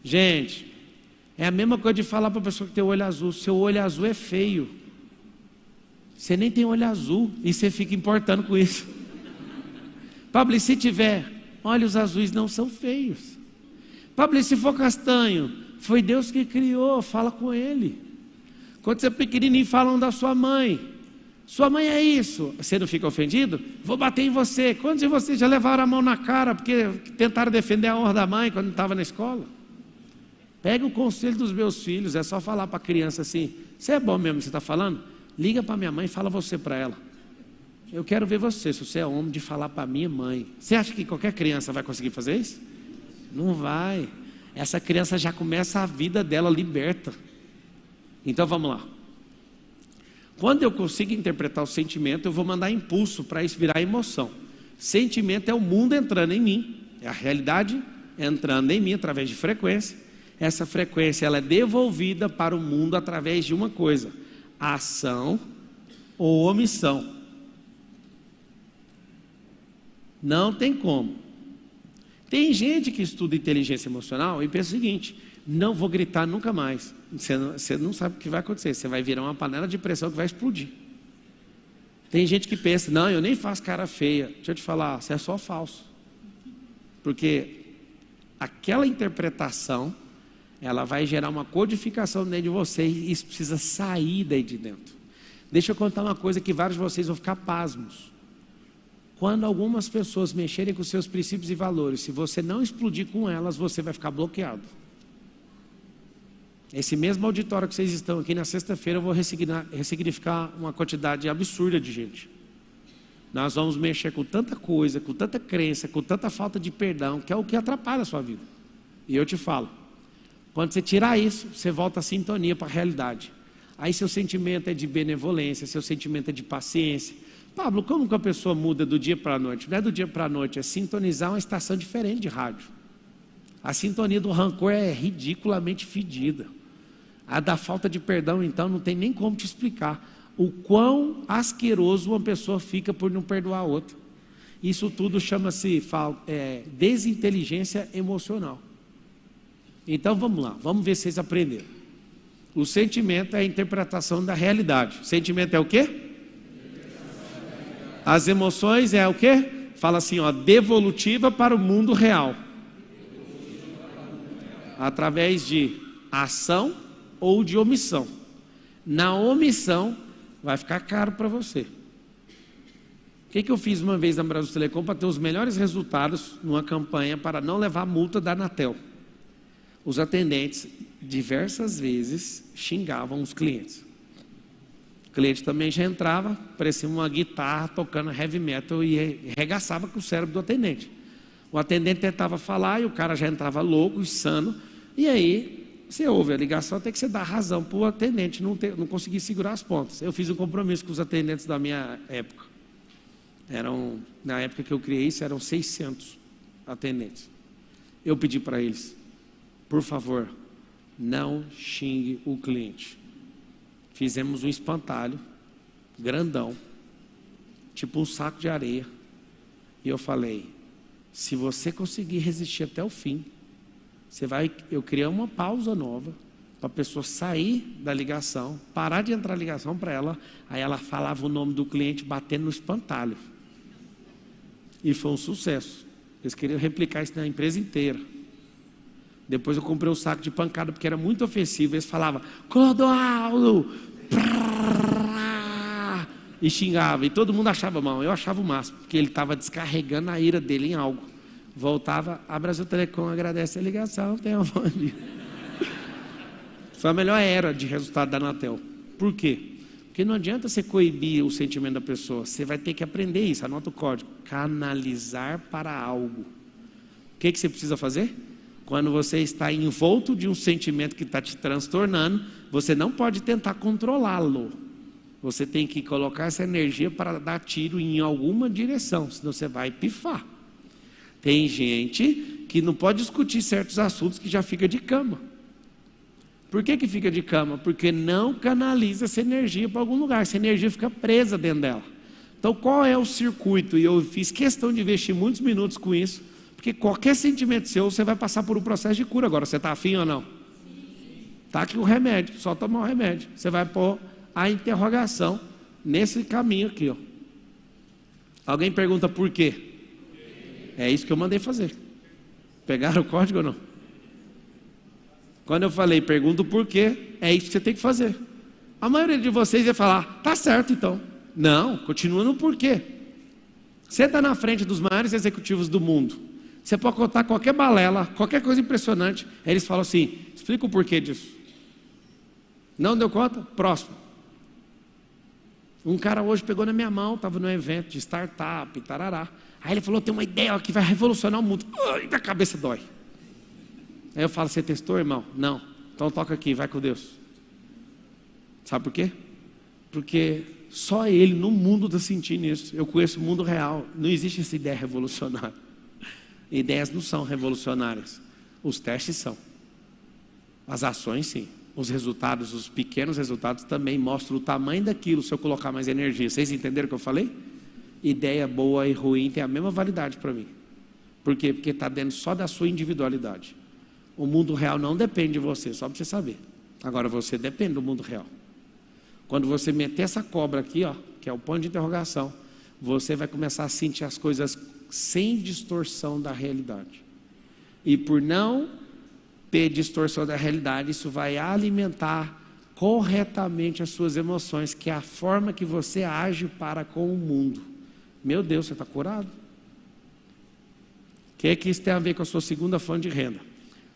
Gente, é a mesma coisa de falar para a pessoa que tem o olho azul. Seu olho azul é feio. Você nem tem olho azul e você fica importando com isso. Pablo, e se tiver olhos azuis, não são feios. Pablo, e se for castanho, foi Deus que criou, fala com ele. Quando você é pequenininho, falam da sua mãe. Sua mãe é isso. Você não fica ofendido? Vou bater em você. Quantos de vocês já levaram a mão na cara porque tentaram defender a honra da mãe quando estava na escola? Pega o conselho dos meus filhos. É só falar para a criança assim: você é bom mesmo que você está falando? Liga para minha mãe e fala você para ela. Eu quero ver você, se você é homem, de falar para minha mãe. Você acha que qualquer criança vai conseguir fazer isso? Não vai. Essa criança já começa a vida dela liberta. Então vamos lá. Quando eu consigo interpretar o sentimento, eu vou mandar impulso para isso virar emoção. Sentimento é o mundo entrando em mim, é a realidade entrando em mim através de frequência. Essa frequência ela é devolvida para o mundo através de uma coisa: ação ou omissão. Não tem como. Tem gente que estuda inteligência emocional e pensa o seguinte: não vou gritar nunca mais. Você não sabe o que vai acontecer. Você vai virar uma panela de pressão que vai explodir. Tem gente que pensa: não, eu nem faço cara feia. Deixa eu te falar, você é só falso. Porque aquela interpretação, ela vai gerar uma codificação dentro de você e isso precisa sair daí de dentro. Deixa eu contar uma coisa que vários de vocês vão ficar pasmos. Quando algumas pessoas mexerem com seus princípios e valores, se você não explodir com elas, você vai ficar bloqueado. Esse mesmo auditório que vocês estão aqui, na sexta-feira eu vou ressignificar uma quantidade absurda de gente. Nós vamos mexer com tanta coisa, com tanta crença, com tanta falta de perdão, que é o que atrapalha a sua vida. E eu te falo, quando você tirar isso, você volta à sintonia para a realidade. Aí seu sentimento é de benevolência, seu sentimento é de paciência. Pablo, como que a pessoa muda do dia para a noite? Não é do dia para a noite, é sintonizar uma estação diferente de rádio. A sintonia do rancor é ridiculamente fedida. A da falta de perdão, então, não tem nem como te explicar o quão asqueroso uma pessoa fica por não perdoar a outra. Isso tudo chama-se desinteligência emocional. Então vamos lá, vamos ver se vocês aprenderam. O sentimento é a interpretação da realidade. Sentimento é o quê? As emoções é o quê? Fala assim, ó, devolutiva para o mundo real. Através de ação ou de omissão. Na omissão, vai ficar caro para você. O que eu fiz uma vez na Brasil Telecom para ter os melhores resultados numa campanha para não levar multa da Anatel? Os atendentes, diversas vezes, xingavam os clientes. O cliente também já entrava, parecia uma guitarra tocando heavy metal e arregaçava com o cérebro do atendente. O atendente tentava falar e o cara já entrava louco, insano, e aí você ouve a ligação, até que você dá razão para o atendente não conseguir segurar as pontas. Eu fiz um compromisso com os atendentes da minha época. Na época que eu criei isso, eram 600 atendentes. Eu pedi para eles, por favor, não xingue o cliente. Fizemos um espantalho, grandão, tipo um saco de areia. E eu falei, se você conseguir resistir até o fim, eu criei uma pausa nova, para a pessoa sair da ligação, parar de entrar a ligação para ela, aí ela falava o nome do cliente batendo no espantalho. E foi um sucesso. Eles queriam replicar isso na empresa inteira. Depois eu comprei um saco de pancada, porque era muito ofensivo. Eles falavam, Clodoaldo! E xingava, e todo mundo achava mal. Eu achava o máximo, porque ele estava descarregando a ira dele em algo. Voltava, a Brasil Telecom agradece a ligação, tenha um bom dia. Foi a melhor era de resultado da Anatel. Por quê? Porque não adianta você coibir o sentimento da pessoa. Você vai ter que aprender isso, anota o código. Canalizar para algo. O que você precisa fazer? Quando você está envolto de um sentimento que está te transtornando, você não pode tentar controlá-lo. Você tem que colocar essa energia para dar tiro em alguma direção, senão você vai pifar. Tem gente que não pode discutir certos assuntos que já fica de cama. Por que fica de cama? Porque não canaliza essa energia para algum lugar, essa energia fica presa dentro dela. Então qual é o circuito? E eu fiz questão de investir muitos minutos com isso, porque qualquer sentimento seu, você vai passar por um processo de cura. Agora, você está afim ou não? Está aqui o remédio, só tomar o remédio. Você vai pôr a interrogação nesse caminho aqui, ó. Alguém pergunta por quê? É isso que eu mandei fazer. Pegaram o código ou não? Quando eu falei, pergunto por quê, é isso que você tem que fazer. A maioria de vocês ia falar, tá certo então. Não, continua no porquê. Você está na frente dos maiores executivos do mundo. Você pode contar qualquer balela, qualquer coisa impressionante. Aí eles falam assim, explica o porquê disso. Não deu conta? Próximo. Um cara hoje pegou na minha mão, estava num evento de startup, tarará. Aí ele falou, tem uma ideia que vai revolucionar o mundo. Ai, da cabeça dói. Aí eu falo, você testou, irmão? Não. Então toca aqui, vai com Deus. Sabe por quê? Porque só ele no mundo está sentindo isso. Eu conheço o mundo real. Não existe essa ideia revolucionária. Ideias não são revolucionárias. Os testes são. As ações sim. Os resultados, os pequenos resultados também mostram o tamanho daquilo se eu colocar mais energia. Vocês entenderam o que eu falei? Ideia boa e ruim tem a mesma validade para mim. Por quê? Porque está dentro só da sua individualidade. O mundo real não depende de você, só para você saber. Agora você depende do mundo real. Quando você meter essa cobra aqui, ó, que é o ponto de interrogação, você vai começar a sentir as coisas sem distorção da realidade. E por não ter distorção da realidade, isso vai alimentar corretamente as suas emoções, que é a forma que você age para com o mundo. Meu Deus, você está curado? O que é que isso tem a ver com a sua segunda fonte de renda?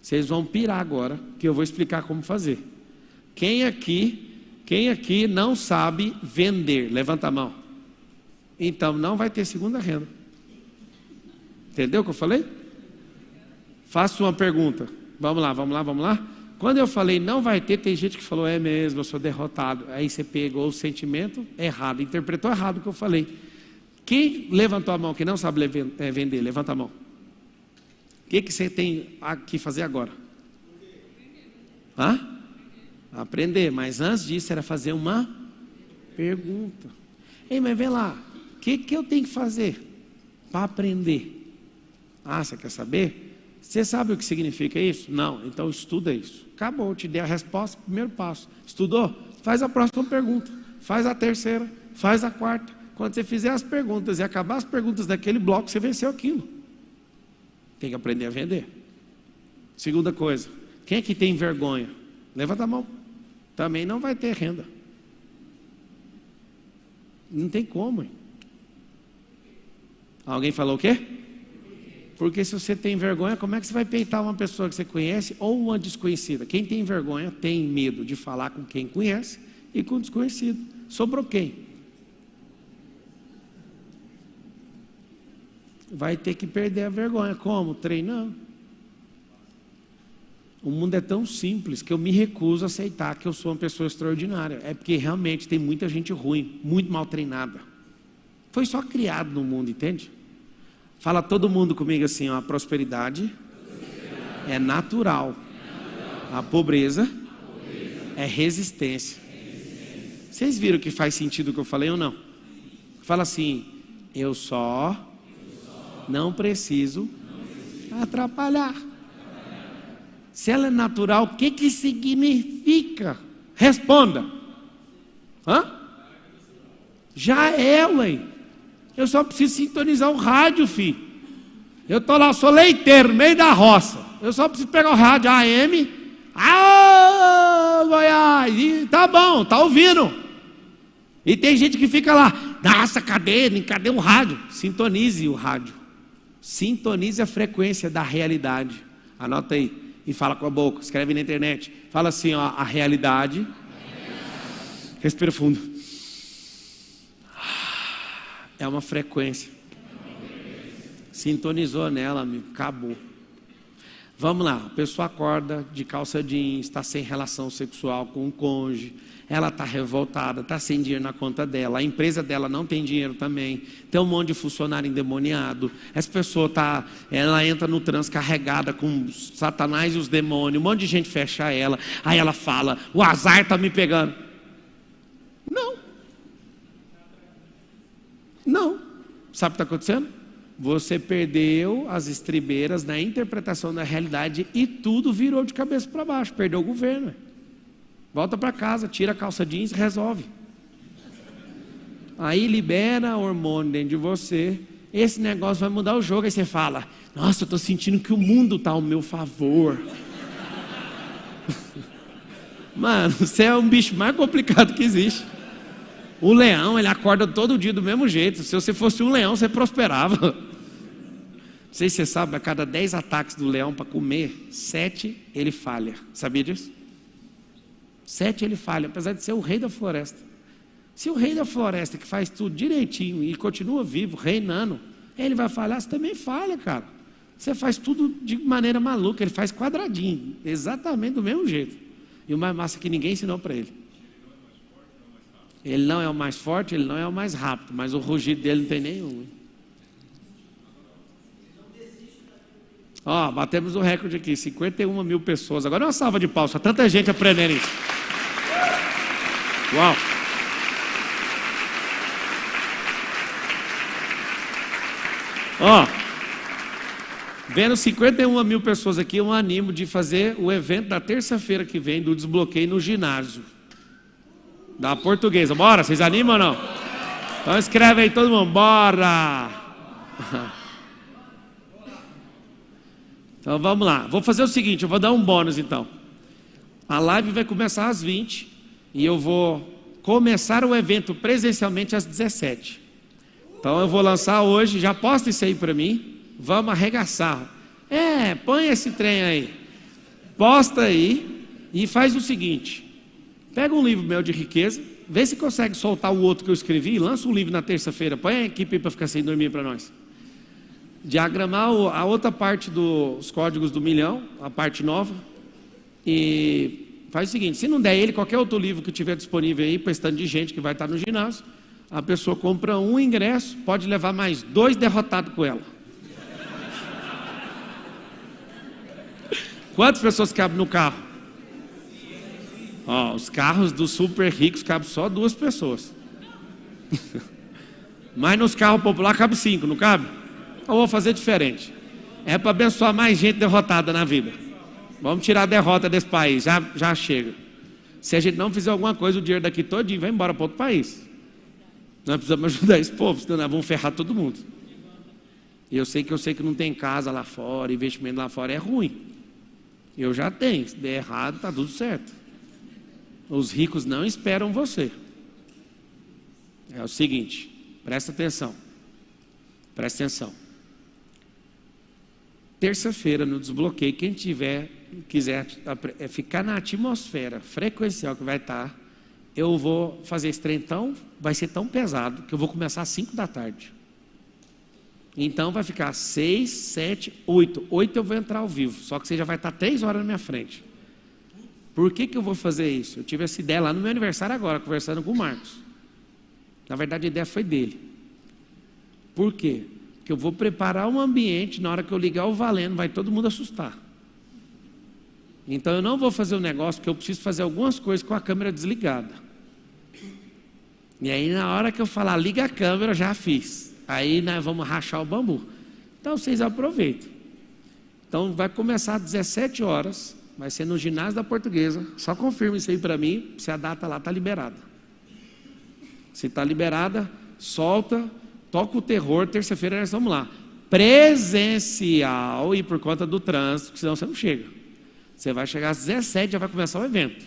Vocês vão pirar agora, que eu vou explicar como fazer. Quem aqui não sabe vender? Levanta a mão. Então não vai ter segunda renda. Entendeu o que eu falei? Faço uma pergunta. Vamos lá. Quando eu falei não vai ter, tem gente que falou, é mesmo, eu sou derrotado. Aí você pegou o sentimento errado, interpretou errado o que eu falei. Quem levantou a mão que não sabe vender? Levanta a mão. O que você tem que fazer agora? Aprender, mas antes disso era fazer uma pergunta. Ei, mas vem lá, o que eu tenho que fazer para aprender? Você quer saber? Você sabe o que significa isso? Não, então estuda isso. Acabou, eu te dei a resposta, primeiro passo. Estudou? Faz a próxima pergunta, faz a terceira, faz a quarta. Quando você fizer as perguntas e acabar as perguntas daquele bloco, você venceu aquilo. Tem que aprender a vender. Segunda coisa, quem é que tem vergonha? Levanta a mão. Também não vai ter renda. Não tem como. Hein? Alguém falou o quê? Porque se você tem vergonha, como é que você vai peitar uma pessoa que você conhece ou uma desconhecida? Quem tem vergonha tem medo de falar com quem conhece e com desconhecido. Sobrou quem? Vai ter que perder a vergonha. Como? Treinando. O mundo é tão simples que eu me recuso a aceitar que eu sou uma pessoa extraordinária. É porque realmente tem muita gente ruim, muito mal treinada. Foi só criado no mundo, entende? Fala todo mundo comigo assim, ó, a prosperidade é natural. A pobreza é resistência. Vocês viram que faz sentido o que eu falei ou não? Fala assim, eu só não preciso atrapalhar. Se ela é natural, o que significa? Responda. Já é, ué. Eu só preciso sintonizar o rádio, filho. Eu estou lá, eu sou leiteiro, no meio da roça. Eu só preciso pegar o rádio AM. Goiás. E tá bom, tá ouvindo. E tem gente que fica lá, nossa, cadê o rádio? Sintonize o rádio. Sintonize a frequência da realidade. Anota aí. E fala com a boca, escreve na internet. Fala assim, ó, a realidade. Respira fundo. É uma frequência. Sintonizou nela, amigo, acabou. Vamos lá, a pessoa acorda de calça jeans, está sem relação sexual com o cônjuge, ela está revoltada, está sem dinheiro na conta dela, a empresa dela não tem dinheiro também, tem um monte de funcionário endemoniado, essa pessoa ela entra no trânsito carregada com Satanás e os demônios, um monte de gente fecha ela, aí ela fala, o azar está me pegando. Não. Sabe o que está acontecendo? Você perdeu as estribeiras na interpretação da realidade e tudo virou de cabeça para baixo, perdeu o governo. Volta para casa, tira a calça jeans e resolve. Aí libera hormônio dentro de você, esse negócio vai mudar o jogo. Aí você fala, nossa, eu estou sentindo que o mundo está ao meu favor. Mano, você é um bicho mais complicado que existe. O leão, ele acorda todo dia do mesmo jeito. Se você fosse um leão, você prosperava. Não sei se você sabe, a cada 10 ataques do leão para comer, 7 ele falha. Sabia disso? 7 ele falha, apesar de ser o rei da floresta. Se o rei da floresta, que faz tudo direitinho e continua vivo, reinando, ele vai falhar, você também falha, cara. Você faz tudo de maneira maluca, ele faz quadradinho, exatamente do mesmo jeito. E o mais massa é que ninguém ensinou para ele. Ele não é o mais forte, ele não é o mais rápido, mas o rugido dele não tem nenhum. Ó, batemos o recorde aqui, 51 mil pessoas. Agora é uma salva de palmas, tanta gente aprendendo isso. Uau! Ó, vendo 51 mil pessoas aqui, eu animo de fazer o evento da terça-feira que vem do desbloqueio no ginásio da Portuguesa. Bora, vocês animam ou não? Então escreve aí todo mundo, bora! Então vamos lá, vou fazer o seguinte, eu vou dar um bônus então. A live vai começar às 20 e eu vou começar o evento presencialmente às 17. Então eu vou lançar hoje, já posta isso aí para mim, vamos arregaçar. Põe esse trem aí, posta aí e faz o seguinte, pega um livro meu de riqueza, vê se consegue soltar o outro que eu escrevi, lança um livro na terça-feira, põe a equipe para ficar sem dormir para nós. Diagramar a outra parte dos códigos do milhão, a parte nova, e faz o seguinte, se não der ele, qualquer outro livro que tiver disponível aí, para esse tanto de gente que vai estar no ginásio, a pessoa compra um ingresso, pode levar mais 2 derrotados com ela. Quantas pessoas cabem no carro? Ó, os carros dos super ricos cabem só 2 pessoas. Mas nos carros populares cabe 5, não cabe? Eu vou fazer diferente. É para abençoar mais gente derrotada na vida. Vamos tirar a derrota desse país, já chega. Se a gente não fizer alguma coisa, o dinheiro daqui todinho vai embora para outro país. Nós precisamos ajudar esse povo, senão nós vamos ferrar todo mundo. E eu sei que não tem casa lá fora, investimento lá fora é ruim. Eu já tenho, se der errado, está tudo certo. Os ricos não esperam você. É o seguinte, presta atenção. Presta atenção. Terça-feira no desbloqueio, quem quiser ficar na atmosfera frequencial que vai estar, eu vou fazer esse trem vai ser tão pesado que eu vou começar às 5 da tarde. Então vai ficar 6, 7, 8. 8 eu vou entrar ao vivo, só que você já vai estar 3 horas na minha frente. Por que eu vou fazer isso? Eu tive essa ideia lá no meu aniversário agora, conversando com o Marcos. Na verdade a ideia foi dele. Por quê? Porque eu vou preparar um ambiente, na hora que eu ligar o valendo, vai todo mundo assustar. Então eu não vou fazer um negócio, porque eu preciso fazer algumas coisas com a câmera desligada. E aí na hora que eu falar, liga a câmera, eu já fiz. Aí nós vamos rachar o bambu. Então vocês aproveitem. Então vai começar às 17 horas, vai ser no ginásio da Portuguesa. Só confirma isso aí para mim, se a data lá está liberada. Se está liberada, solta, toca o terror, terça-feira nós vamos lá. Presencial e por conta do trânsito, senão você não chega. Você vai chegar às 17, já vai começar o evento.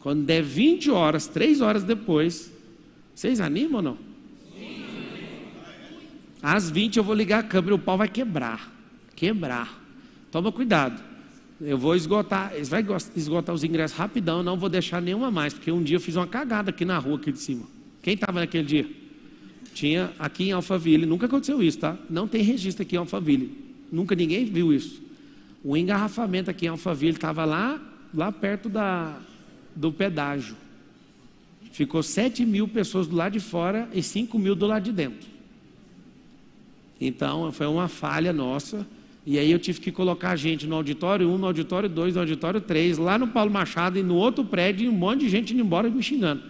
Quando der 20 horas, 3 horas depois, vocês animam ou não? Sim. Às 20 eu vou ligar a câmera e o pau vai quebrar. Quebrar. Toma cuidado. Eu vou esgotar, vai esgotar os ingressos rapidão, não vou deixar nenhuma mais, porque um dia eu fiz uma cagada aqui na rua, aqui de cima. Quem estava naquele dia? Tinha aqui em Alphaville, nunca aconteceu isso, tá? Não tem registro aqui em Alphaville. Nunca ninguém viu isso. O engarrafamento aqui em Alphaville estava lá perto do pedágio. Ficou 7 mil pessoas do lado de fora e 5 mil do lado de dentro. Então, foi uma falha nossa. E aí eu tive que colocar gente no auditório 1, no auditório 2, no auditório 3, lá no Paulo Machado e no outro prédio, e um monte de gente indo embora me xingando.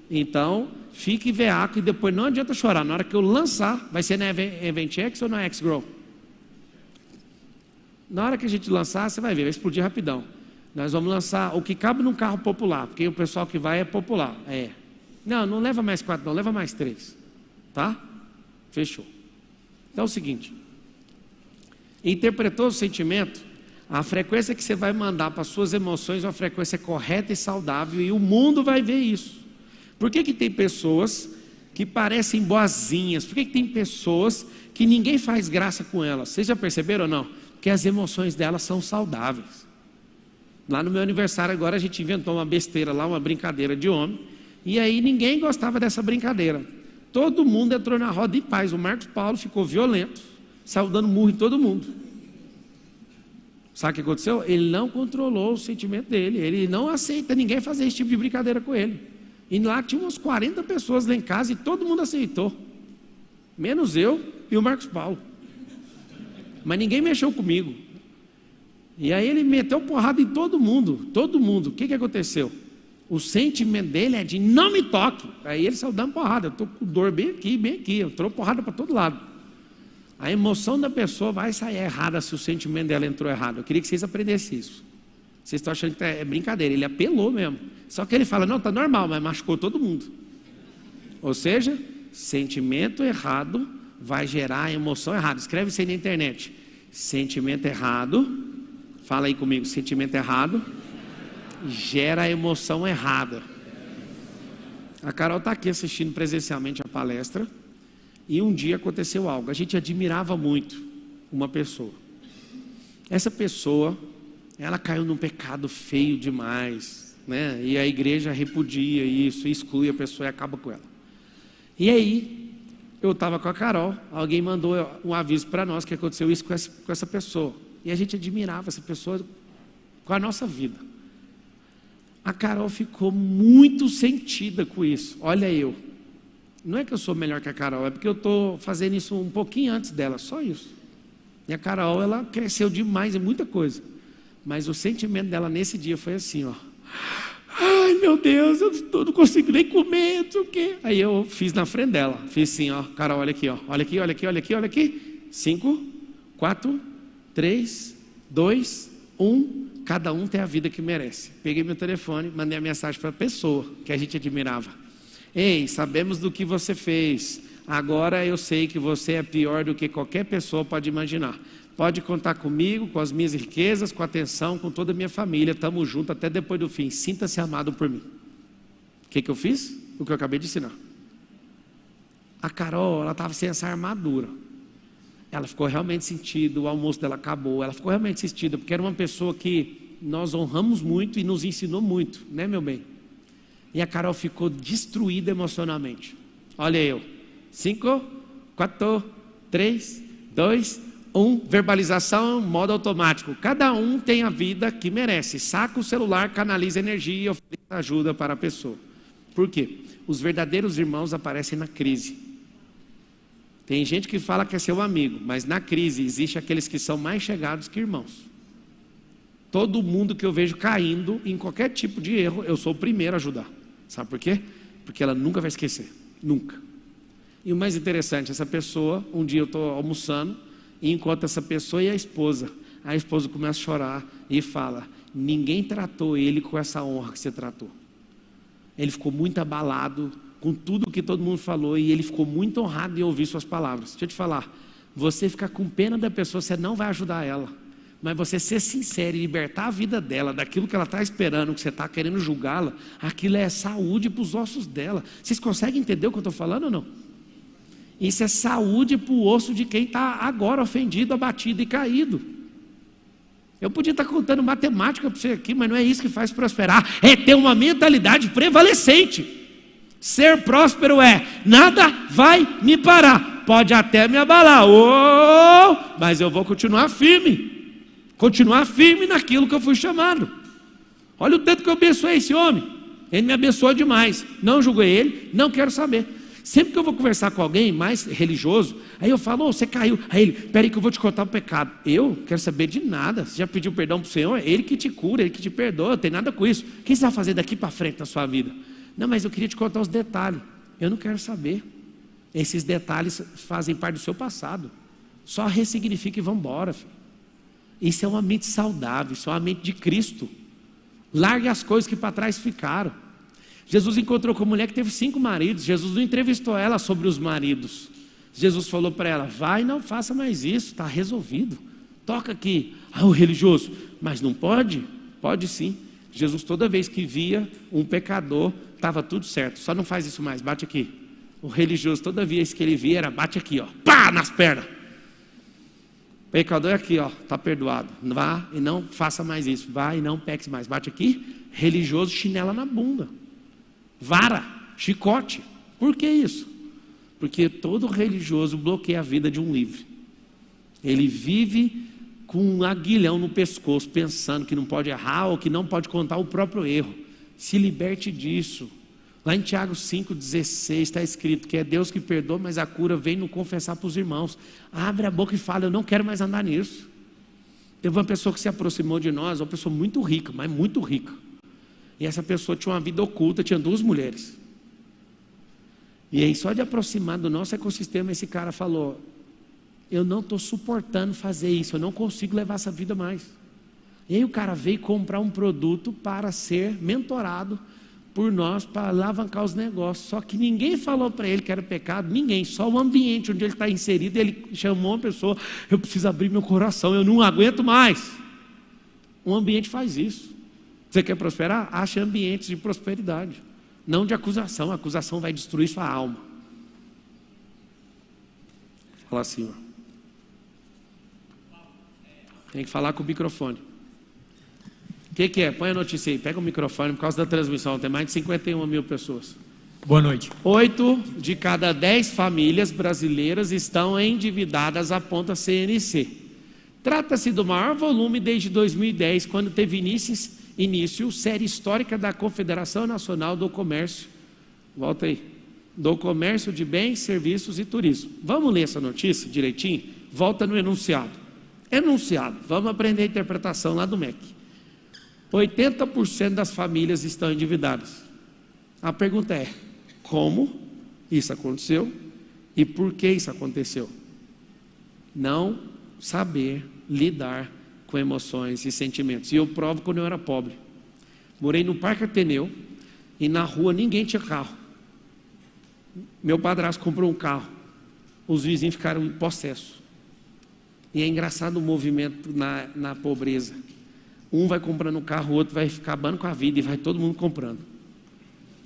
Então, fique veaco e depois não adianta chorar. Na hora que eu lançar, vai ser na EventX ou na X-Grow? Na hora que a gente lançar, você vai ver, vai explodir rapidão. Nós vamos lançar o que cabe num carro popular, porque o pessoal que vai é popular. Não leva mais 4 não, leva mais 3. Tá? Fechou. Então é o seguinte. Interpretou o sentimento? A frequência que você vai mandar para as suas emoções é uma frequência correta e saudável, e o mundo vai ver isso. Por que tem pessoas que parecem boazinhas? Por que tem pessoas que ninguém faz graça com elas? Vocês já perceberam ou não? Porque as emoções delas são saudáveis. Lá no meu aniversário agora a gente inventou uma besteira lá, uma brincadeira de homem, e aí ninguém gostava dessa brincadeira. Todo mundo entrou na roda de paz. O Marcos Paulo ficou violento, saiu dando murro em todo mundo. Sabe o que aconteceu? Ele não controlou o sentimento dele, ele não aceita ninguém fazer esse tipo de brincadeira com ele. E lá tinha umas 40 pessoas lá em casa e todo mundo aceitou, menos eu e o Marcos Paulo. Mas ninguém mexeu comigo. E aí ele meteu porrada em todo mundo, todo mundo. O que aconteceu? O sentimento dele é de não me toque. Aí ele saiu dando porrada. Eu estou com dor bem aqui. Eu trouxe porrada para todo lado. A emoção da pessoa vai sair errada se o sentimento dela entrou errado. Eu queria que vocês aprendessem isso. Vocês estão achando que é brincadeira. Ele apelou mesmo. Só que ele fala, não, está normal, mas machucou todo mundo. Ou seja, sentimento errado vai gerar emoção errada. Escreve isso aí na internet. Sentimento errado, fala aí comigo, sentimento errado gera emoção errada. A Carol está aqui assistindo presencialmente a palestra, e um dia aconteceu algo. A gente admirava muito uma pessoa. Essa pessoa, ela caiu num pecado feio demais, né? E a igreja repudia isso, exclui a pessoa e acaba com ela. E aí, eu estava com a Carol, alguém mandou um aviso para nós que aconteceu isso com essa pessoa. E a gente admirava essa pessoa com a nossa vida. A Carol ficou muito sentida com isso. Olha eu. Não é que eu sou melhor que a Carol, é porque eu estou fazendo isso um pouquinho antes dela, só isso. E a Carol, ela cresceu demais em muita coisa. Mas o sentimento dela nesse dia foi assim, ó. Ai, meu Deus, eu não consigo nem comer, não sei o quê. Aí eu fiz na frente dela. Fiz assim, ó. Carol, olha aqui, ó. Olha aqui, olha aqui, olha aqui, olha aqui. 5, 4, 3, 2, 1. Cada um tem a vida que merece. Peguei meu telefone, mandei a mensagem para a pessoa que a gente admirava. Ei, sabemos do que você fez. Agora eu sei que você é pior do que qualquer pessoa pode imaginar. Pode contar comigo, com as minhas riquezas, com a atenção, com toda a minha família. Estamos juntos até depois do fim. Sinta-se amado por mim. O que eu fiz? O que eu acabei de ensinar. A Carol, ela estava sem essa armadura. Ela ficou realmente sentida, o almoço dela acabou. Ela ficou realmente sentida, porque era uma pessoa que nós honramos muito e nos ensinou muito, né, meu bem? E a Carol ficou destruída emocionalmente. Olha eu. 5, 4, 3, 2, 1. Verbalização, modo automático. Cada um tem a vida que merece. Saca o celular, canaliza energia e oferece ajuda para a pessoa. Por quê? Os verdadeiros irmãos aparecem na crise. Tem gente que fala que é seu amigo, mas na crise existe aqueles que são mais chegados que irmãos. Todo mundo que eu vejo caindo em qualquer tipo de erro, eu sou o primeiro a ajudar. Sabe por quê? Porque ela nunca vai esquecer. Nunca. E o mais interessante, essa pessoa, um dia eu estou almoçando e encontro essa pessoa e a esposa. A esposa começa a chorar e fala, ninguém tratou ele com essa honra que você tratou. Ele ficou muito abalado com tudo que todo mundo falou, e ele ficou muito honrado em ouvir suas palavras. Deixa eu te falar, você ficar com pena da pessoa, você não vai ajudar ela, mas você ser sincero e libertar a vida dela daquilo que ela está esperando, que você está querendo julgá-la, aquilo é saúde para os ossos dela. Vocês conseguem entender o que eu estou falando ou não? Isso é saúde para o osso de quem está agora ofendido, abatido e caído. Eu podia estar contando matemática para você aqui, mas não é isso que faz prosperar, é ter uma mentalidade prevalecente. Ser próspero é, nada vai me parar, pode até me abalar, mas eu vou continuar firme naquilo que eu fui chamado. Olha o tanto que eu abençoei esse homem, ele me abençoou demais, não julguei ele, não quero saber. Sempre que eu vou conversar com alguém mais religioso, aí eu falo, você caiu, aí ele, peraí que eu vou te contar o pecado. Eu quero saber de nada, você já pediu perdão para o Senhor, ele que te cura, ele que te perdoa, não tem nada com isso. O que você vai fazer daqui para frente na sua vida? Não, mas eu queria te contar os detalhes. Eu não quero saber. Esses detalhes fazem parte do seu passado. Só ressignifica e vamos embora, filho. Isso é uma mente saudável, isso é uma mente de Cristo. Largue as coisas que para trás ficaram. Jesus encontrou com uma mulher que teve 5 maridos. Jesus não entrevistou ela sobre os maridos. Jesus falou para ela, vai, não faça mais isso, está resolvido. toca aqui. Ah, o religioso, mas não pode? Pode sim. Jesus, toda vez que via um pecador, estava tudo certo. Só não faz isso mais, bate aqui. O religioso, toda vez que ele via, era bate aqui, ó, pá, nas pernas. O pecador é aqui, ó, está perdoado. Vá e não faça mais isso. Vá e não peque mais. Bate aqui. Religioso, chinela na bunda. Vara, chicote. Por que isso? Porque todo religioso bloqueia a vida de um livre. Ele vive com um aguilhão no pescoço, pensando que não pode errar ou que não pode contar o próprio erro. Se liberte disso. Lá em Tiago 5,16 está escrito que é Deus que perdoa, mas a cura vem no confessar para os irmãos. Abre a boca e fala, eu não quero mais andar nisso. Teve uma pessoa que se aproximou de nós, uma pessoa muito rica, mas muito rica. E essa pessoa tinha uma vida oculta, tinha 2 mulheres. E aí só de aproximar do nosso ecossistema, esse cara falou, eu não estou suportando fazer isso, eu não consigo levar essa vida mais. E aí o cara veio comprar um produto para ser mentorado por nós, para alavancar os negócios. Só que ninguém falou para ele que era pecado, ninguém, só o ambiente onde ele está inserido. Ele chamou uma pessoa, eu preciso abrir meu coração, eu não aguento mais. O ambiente faz isso. Você quer prosperar? Ache ambientes de prosperidade, não de acusação. A acusação vai destruir sua alma. Fala assim, ó. Tem que falar com o microfone. O que é? Põe a notícia aí, pega o microfone por causa da transmissão, tem mais de 51 mil pessoas. Boa noite. 8 de cada 10 famílias brasileiras estão endividadas, aponta a CNC. Trata-se do maior volume desde 2010, quando teve início série histórica da Confederação Nacional do Comércio. Volta aí. Do Comércio de Bens, Serviços e Turismo. Vamos ler essa notícia direitinho? Volta no enunciado. Enunciado. Vamos aprender a interpretação lá do MEC. 80% das famílias estão endividadas. A pergunta é, como isso aconteceu e por que isso aconteceu? Não saber lidar com emoções e sentimentos. E eu provo quando eu era pobre. Morei no Parque Ateneu e na rua ninguém tinha carro. Meu padrasto comprou um carro. Os vizinhos ficaram em possesso. E é engraçado o movimento na pobreza. Um vai comprando um carro, o outro vai acabando com a vida e vai todo mundo comprando.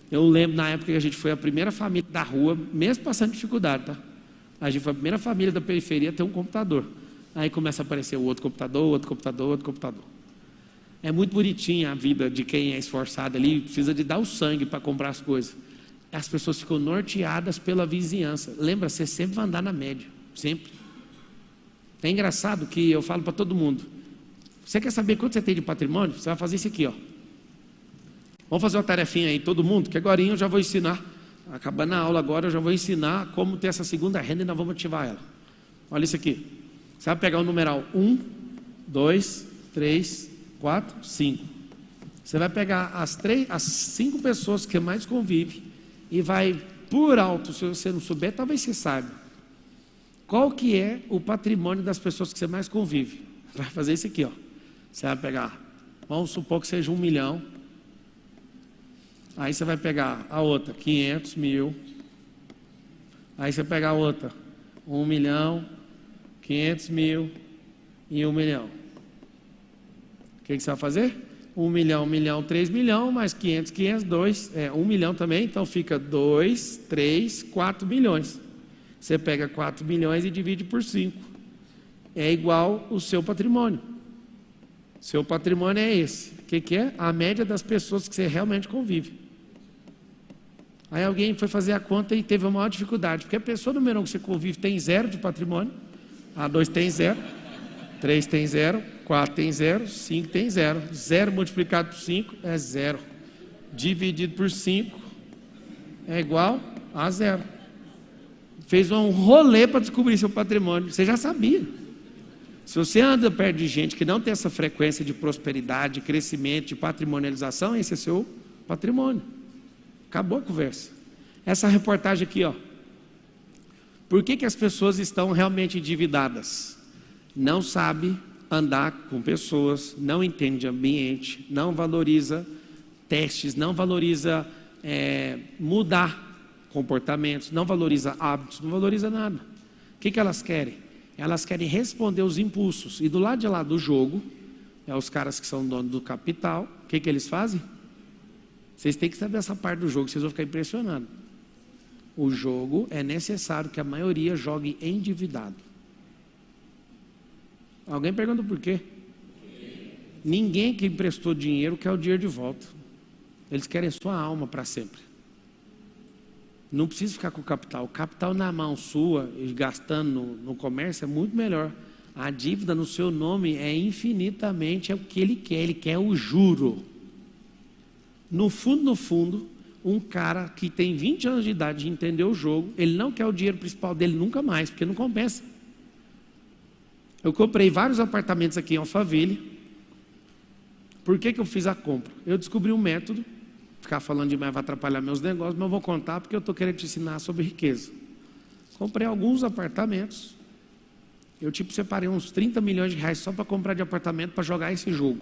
Eu lembro na época que a gente foi a primeira família da rua, mesmo passando dificuldade, tá? A gente foi a primeira família da periferia a ter um computador. Aí começa a aparecer o outro computador, outro computador, outro computador. É muito bonitinha a vida de quem é esforçado ali, precisa de dar o sangue para comprar as coisas. As pessoas ficam norteadas pela vizinhança. Lembra, você sempre vai andar na média, sempre. É engraçado que eu falo para todo mundo. Você quer saber quanto você tem de patrimônio? Você vai fazer isso aqui, ó. Vamos fazer uma tarefinha aí, todo mundo, que agora eu já vou ensinar. Acabando a aula agora, eu já vou ensinar como ter essa segunda renda e nós vamos ativar ela. Olha isso aqui. Você vai pegar o numeral 1, 2, 3, 4, 5. Você vai pegar as 5 pessoas que mais convivem e vai, por alto, se você não souber, talvez você saiba. Qual que é o patrimônio das pessoas que você mais convive? Vai fazer isso aqui, ó. Você vai pegar, vamos supor que seja 1 milhão. Aí você vai pegar a outra, 500 mil. Aí você pega a outra, 1 milhão, 500 mil e 1 milhão. O que você vai fazer? 1 milhão, 1 milhão, 3 milhões, mais 500, 500, 2, 1 milhão também. Então fica 2, 3, 4 milhões. Você pega 4 milhões e divide por 5. É igual o seu patrimônio. Seu patrimônio é esse. O que é? A média das pessoas que você realmente convive. Aí alguém foi fazer a conta e teve a maior dificuldade, porque a pessoa número 1 que você convive tem 0 de patrimônio, a 2 tem 0, 3 tem 0, 4 tem 0, 5 tem 0. 0 multiplicado por 5 é 0. Dividido por 5 é igual a 0. Fez um rolê para descobrir seu patrimônio. Você já sabia. Se você anda perto de gente que não tem essa frequência de prosperidade, de crescimento, de patrimonialização, esse é seu patrimônio. Acabou a conversa. Essa reportagem aqui, ó. Por que as pessoas estão realmente endividadas? Não sabe andar com pessoas, não entende ambiente, não valoriza testes, não valoriza mudar comportamentos, não valoriza hábitos, não valoriza nada. O que elas querem? elas querem responder os impulsos. E do lado de lá do jogo, os caras que são donos do capital, o que eles fazem? Vocês têm que saber essa parte do jogo, vocês vão ficar impressionados. O jogo é necessário que a maioria jogue endividado. Alguém pergunta por quê? Ninguém que emprestou dinheiro quer o dinheiro de volta. Eles querem sua alma para sempre. Não precisa ficar com o capital. O capital na mão sua, e gastando no comércio, é muito melhor. A dívida no seu nome é infinitamente o que ele quer o juro. No fundo, um cara que tem 20 anos de idade e entendeu o jogo, ele não quer o dinheiro principal dele nunca mais, porque não compensa. Eu comprei vários apartamentos aqui em Alphaville. Por que eu fiz a compra? Eu descobri um método. Ficar falando demais vai atrapalhar meus negócios, mas eu vou contar porque eu estou querendo te ensinar sobre riqueza. Comprei alguns apartamentos. Eu separei uns 30 milhões de reais só para comprar de apartamento para jogar esse jogo.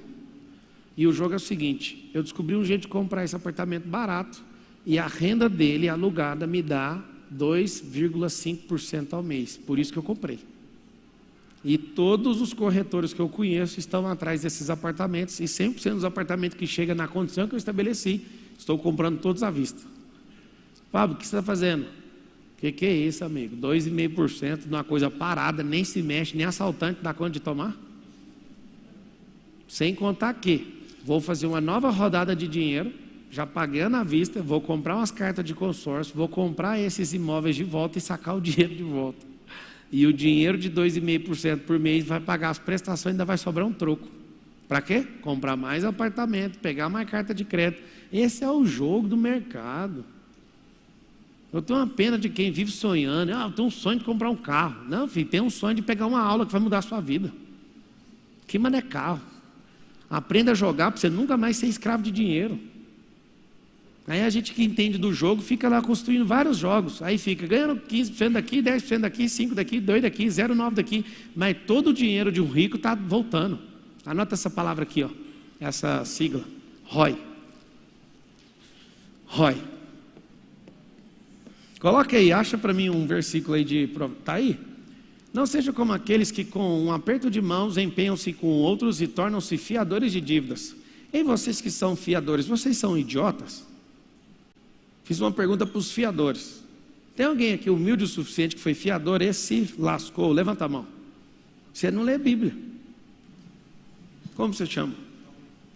E o jogo é o seguinte: eu descobri um jeito de comprar esse apartamento barato e a renda dele alugada me dá 2,5% ao mês. Por isso que eu comprei. E todos os corretores que eu conheço estão atrás desses apartamentos, e 100% dos apartamentos que chegam na condição que eu estabeleci, estou comprando todos à vista. Fábio, o que você está fazendo? O que é isso, amigo? 2,5% de uma coisa parada, nem se mexe, nem assaltante dá conta de tomar? Sem contar que vou fazer uma nova rodada de dinheiro, já pagando à vista, vou comprar umas cartas de consórcio, vou comprar esses imóveis de volta e sacar o dinheiro de volta. E o dinheiro de 2,5% por mês vai pagar as prestações, ainda vai sobrar um troco. Para quê? Comprar mais apartamento, pegar mais carta de crédito. Esse é o jogo do mercado. Eu tenho uma pena de quem vive sonhando. Eu tenho um sonho de comprar um carro. Não, filho, tem um sonho de pegar uma aula que vai mudar a sua vida. Que mané carro. Aprenda a jogar para você nunca mais ser escravo de dinheiro. Aí a gente que entende do jogo fica lá construindo vários jogos. Aí fica ganhando 15% daqui, 10% daqui, 5% daqui, 2% daqui, 0,9% daqui. Mas todo o dinheiro de um rico está voltando. Anota essa palavra aqui, ó. Essa sigla. ROI. ROI. Coloca aí, acha para mim um versículo aí de... Está aí? Não seja como aqueles que com um aperto de mãos empenham-se com outros e tornam-se fiadores de dívidas. E vocês que são fiadores, vocês são idiotas? Fiz uma pergunta para os fiadores. Tem alguém aqui humilde o suficiente que foi fiador? Esse se lascou, levanta a mão. Você não lê Bíblia. Como você chama?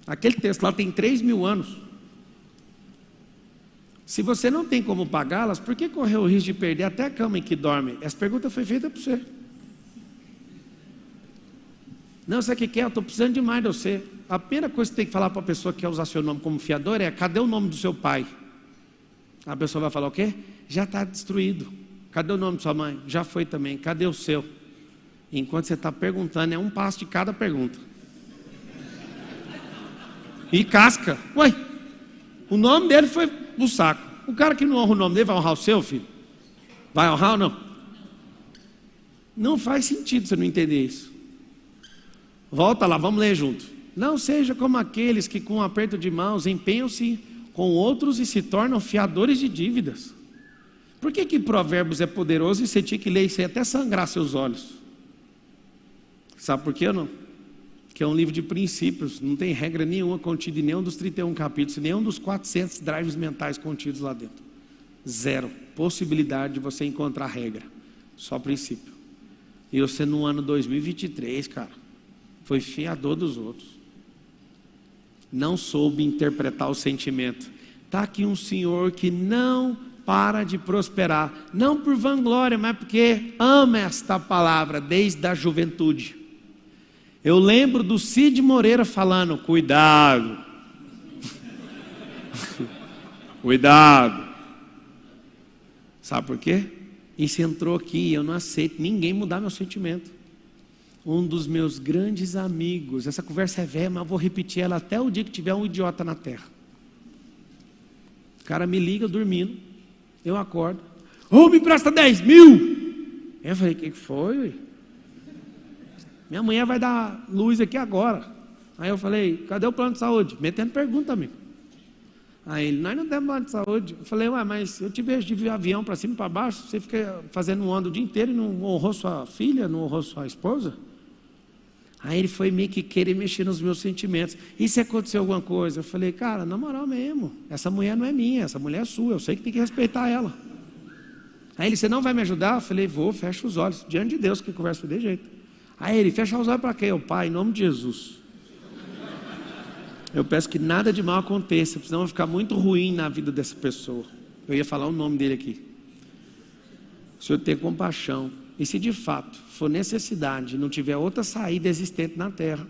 Aquele texto lá tem 3.000 anos. Se você não tem como pagá-las, por que correr o risco de perder até a cama em que dorme? Essa pergunta foi feita para você. Não, sabe o que é? Eu estou precisando demais de você. A primeira coisa que você tem que falar para a pessoa que quer usar seu nome como fiador é: cadê o nome do seu pai? A pessoa vai falar o quê? Já está destruído. Cadê o nome de sua mãe? Já foi também. Cadê o seu? Enquanto você está perguntando, é um passo de cada pergunta. E casca. Ué, o nome dele foi pro saco. O cara que não honra o nome dele vai honrar o seu, filho? Vai honrar ou não? Não faz sentido você não entender isso. Volta lá, vamos ler junto. Não seja como aqueles que com um aperto de mãos empenham-se com outros e se tornam fiadores de dívidas. Por que Provérbios é poderoso e você tinha que ler isso aí até sangrar seus olhos? Sabe por quê ou não? Que é um livro de princípios, não tem regra nenhuma contida em nenhum dos 31 capítulos, nenhum dos 400 drives mentais contidos lá dentro. Zero possibilidade de você encontrar regra, só princípio. E você no ano 2023, cara, foi fiador dos outros. Não soube interpretar o sentimento. Está aqui um senhor que não para de prosperar, não por vanglória, mas porque ama esta palavra desde a juventude. Eu lembro do Cid Moreira falando: cuidado, cuidado. Sabe por quê? Isso entrou aqui, eu não aceito ninguém mudar meu sentimento. Um dos meus grandes amigos, essa conversa é velha, mas eu vou repetir ela até o dia que tiver um idiota na terra. O cara me liga dormindo, eu acordo: me empresta 10.000. Eu falei: o que foi, ué? Minha mulher vai dar luz aqui agora. Aí eu falei: cadê o plano de saúde? Metendo pergunta, amigo. Aí ele, nós não temos plano de saúde. Eu falei, ué, mas eu te vejo de avião para cima e para baixo, você fica fazendo um ano o dia inteiro e não honrou sua filha, não honrou sua esposa? Aí ele foi meio que querer mexer nos meus sentimentos. E se aconteceu alguma coisa? Eu falei, cara, na moral mesmo, essa mulher não é minha, essa mulher é sua, eu sei que tem que respeitar ela. Aí ele, você não vai me ajudar? Eu falei, vou, fecha os olhos, diante de Deus que conversa de jeito. Aí ele, fecha os olhos para quê? Eu, Pai, em nome de Jesus. Eu peço que nada de mal aconteça, senão vai ficar muito ruim na vida dessa pessoa. Eu ia falar o nome dele aqui. O Senhor tenha compaixão. E se de fato for necessidade, não tiver outra saída existente na terra,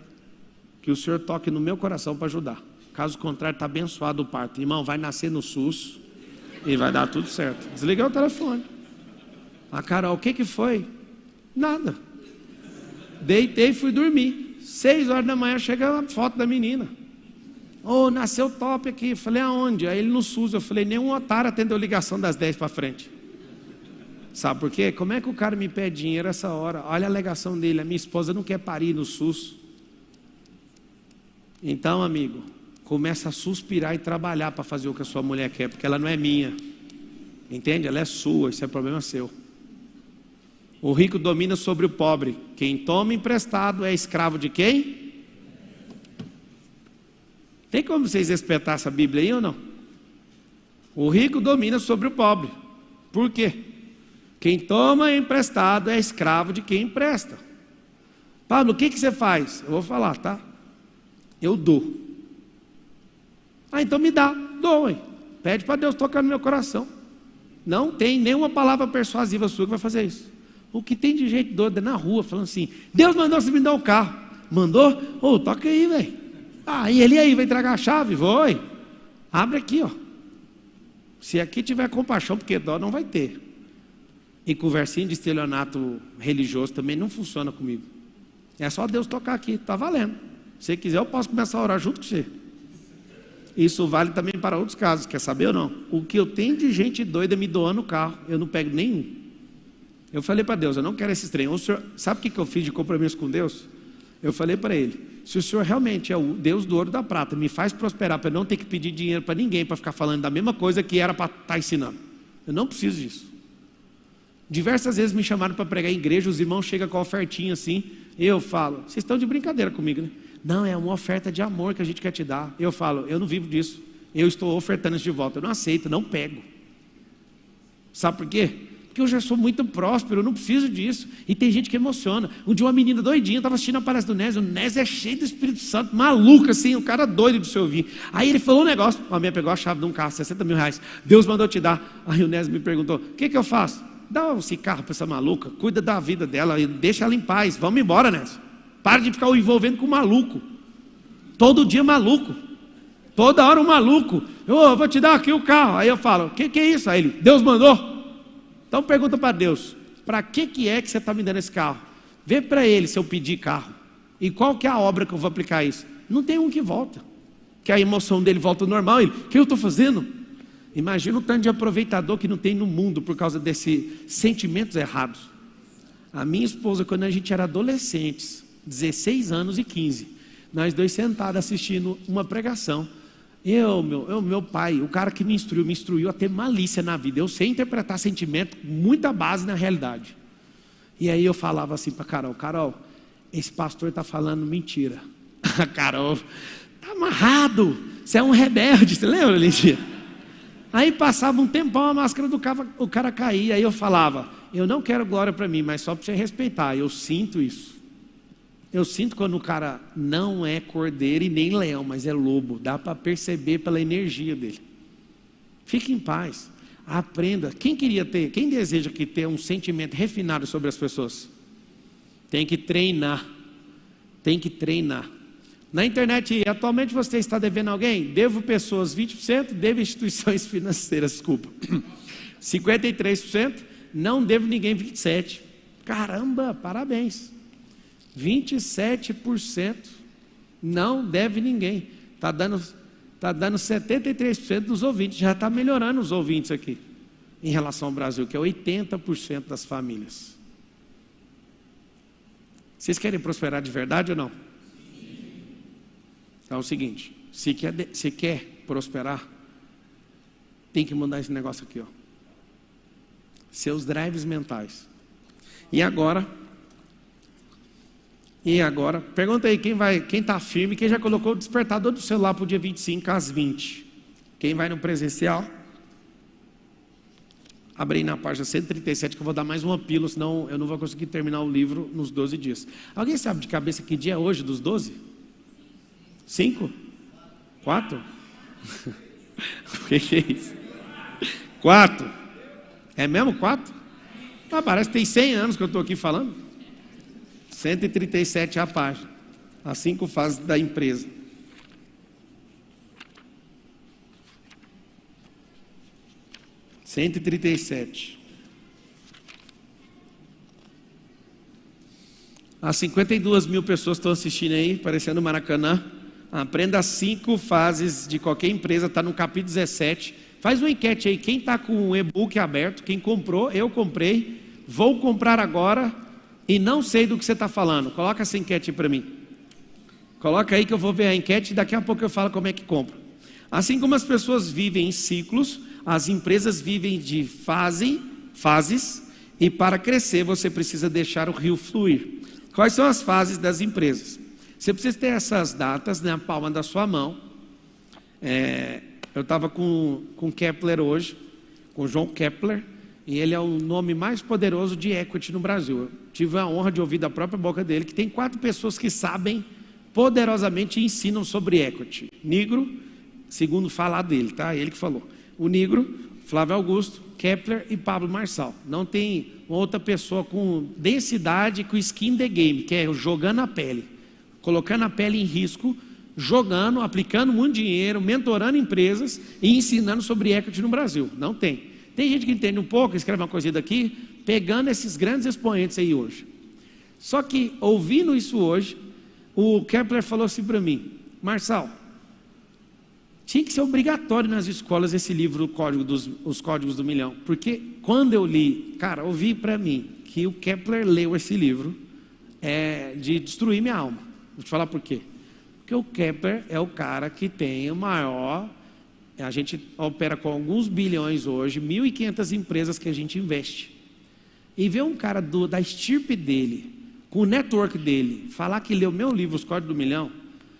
que o Senhor toque no meu coração para ajudar. Caso contrário, está abençoado o parto. Irmão, vai nascer no SUS e vai dar tudo certo. Desliguei o telefone. A Carol, o que foi? Nada. Deitei e fui dormir. 6 horas da manhã chega a foto da menina. Nasceu top aqui. Falei, aonde? Aí ele no SUS. Eu falei, nenhum otário atendeu ligação das 10 para frente. Sabe por quê? Como é que o cara me pede dinheiro essa hora? Olha a alegação dele, a minha esposa não quer parir no SUS. Então, amigo, começa a suspirar e trabalhar para fazer o que a sua mulher quer, porque ela não é minha. Entende? Ela é sua, isso é problema seu. O rico domina sobre o pobre. Quem toma emprestado é escravo de quem? Tem como vocês espetar essa Bíblia aí ou não? O rico domina sobre o pobre. Por quê? Quem toma emprestado é escravo de quem empresta. Pablo, o que você faz? Eu vou falar, tá? Eu dou. Então me dá, dou, hein? Pede para Deus tocar no meu coração. Não tem nenhuma palavra persuasiva sua que vai fazer isso. O que tem de gente doida na rua, falando assim, Deus mandou você me dar um carro. Mandou? Toca aí, velho. E ele aí, vai entregar a chave? Vou, hein? Abre aqui, ó. Se aqui tiver compaixão, porque dó não vai ter. E conversinha de estelionato religioso também não funciona comigo. É só Deus tocar aqui, está valendo. Se quiser eu posso começar a orar junto com você. Isso vale também para outros casos, quer saber ou não? O que eu tenho de gente doida me doando o carro, eu não pego nenhum. Eu falei para Deus, eu não quero esses trem. O senhor, sabe o que eu fiz de compromisso com Deus? Eu falei para ele, se o senhor realmente é o Deus do ouro e da prata, me faz prosperar para eu não ter que pedir dinheiro para ninguém, para ficar falando da mesma coisa que era para estar ensinando. Eu não preciso disso. Diversas vezes me chamaram para pregar em igreja, os irmãos chegam com a ofertinha assim, eu falo, vocês estão de brincadeira comigo, né? Não, é uma oferta de amor que a gente quer te dar. Eu falo, eu não vivo disso, eu estou ofertando isso de volta, eu não aceito, não pego. Sabe por quê? Porque eu já sou muito próspero, eu não preciso disso. E tem gente que emociona. Um dia uma menina doidinha, estava assistindo a palestra do Nésio, o Nésio é cheio do Espírito Santo, maluco assim, um cara doido de se ouvir. Aí ele falou um negócio, a minha pegou a chave de um carro, 60 mil reais, Deus mandou te dar. Aí o Nésio me perguntou, o que eu faço? Dá esse carro para essa maluca, cuida da vida dela, deixa ela em paz, vamos embora, Nésio. Para de ficar envolvendo com maluco. Todo dia maluco. Toda hora um maluco. Eu vou te dar aqui o carro. Aí eu falo, o que é isso? Aí ele, Deus mandou. Então pergunta para Deus, para que é que você está me dando esse carro? Vê para ele se eu pedir carro. E qual que é a obra que eu vou aplicar isso? Não tem um que volta. Que a emoção dele volta ao normal. Ele, o que eu estou fazendo? Imagina o tanto de aproveitador que não tem no mundo por causa desses sentimentos errados. A minha esposa, quando a gente era adolescentes, 16 anos e 15, nós dois sentados assistindo uma pregação. Meu pai, o cara que me instruiu a ter malícia na vida. Eu sei interpretar sentimento, muita base na realidade. E aí eu falava assim para Carol, esse pastor está falando mentira. A Carol, está amarrado, você é um rebelde, você lembra, Lígia? Aí passava um tempão, a máscara do o cara caía, aí eu falava, eu não quero glória para mim, mas só para você respeitar, eu sinto isso. Eu sinto quando o cara não é cordeiro e nem leão, mas é lobo. Dá para perceber pela energia dele. Fique em paz. Aprenda. Quem deseja que ter um sentimento refinado sobre as pessoas? Tem que treinar. Tem que treinar. Na internet, atualmente você está devendo alguém? Devo pessoas 20%, devo instituições financeiras, desculpa. 53%, não devo ninguém 27%. Caramba, parabéns. 27% não deve ninguém. Está dando 73% dos ouvintes. Já está melhorando os ouvintes aqui em relação ao Brasil, que é 80% das famílias. Vocês querem prosperar de verdade ou não? Então é o seguinte, se quer prosperar, Tem que mudar esse negócio aqui, ó. Seus drives mentais. E agora, pergunta aí quem está firme, quem já colocou o despertador do celular para o dia 25 às 20. Quem vai no presencial? Abre aí na página 137 que eu vou dar mais uma pílula, senão eu não vou conseguir terminar o livro nos 12 dias. Alguém sabe de cabeça que dia é hoje dos 12? 5? 4? O que é isso? 4? É mesmo 4? Ah, parece que tem 100 anos que eu estou aqui falando. 137 a página. As 5 fases da empresa. (137) As 52 mil pessoas estão assistindo aí, parecendo Maracanã. Aprenda as 5 fases de qualquer empresa, está no capítulo 17. Faz uma enquete aí, quem está com o e-book aberto, quem comprou, eu comprei, vou comprar agora e não sei do que você está falando. Coloca essa enquete para mim. Coloca aí que eu vou ver a enquete e daqui a pouco eu falo como é que compra. Assim como as pessoas vivem em ciclos, as empresas vivem de fases, e para crescer você precisa deixar o rio fluir. Quais são as fases das empresas? Você precisa ter essas datas na palma da sua mão. Eu estava com Kepler hoje, com João Kepler, e ele é o nome mais poderoso de equity no Brasil. Eu tive a honra de ouvir da própria boca dele que tem 4 pessoas que sabem poderosamente e ensinam sobre equity. Nigro, segundo falar dele, tá? Ele que falou. O Nigro, Flávio Augusto, Kepler e Pablo Marçal. Não tem outra pessoa com densidade, com skin the game, que é jogando a pele, colocando a pele em risco, jogando, aplicando muito dinheiro, mentorando empresas e ensinando sobre equity no Brasil. Não tem. Tem gente que entende um pouco, escreve uma coisinha daqui, pegando esses grandes expoentes aí hoje. Só que, ouvindo isso hoje, o Kepler falou assim para mim: Marçal, tinha que ser obrigatório nas escolas esse livro, Os Códigos do Milhão. Porque quando eu li, cara, ouvi para mim que o Kepler leu esse livro, de destruir minha alma. Vou te falar por quê. Porque o Kepler é o cara que tem o maior... A gente opera com alguns bilhões hoje, 1.500 empresas que a gente investe. E ver um cara da estirpe dele, com o network dele, falar que leu meu livro, Os Códigos do Milhão,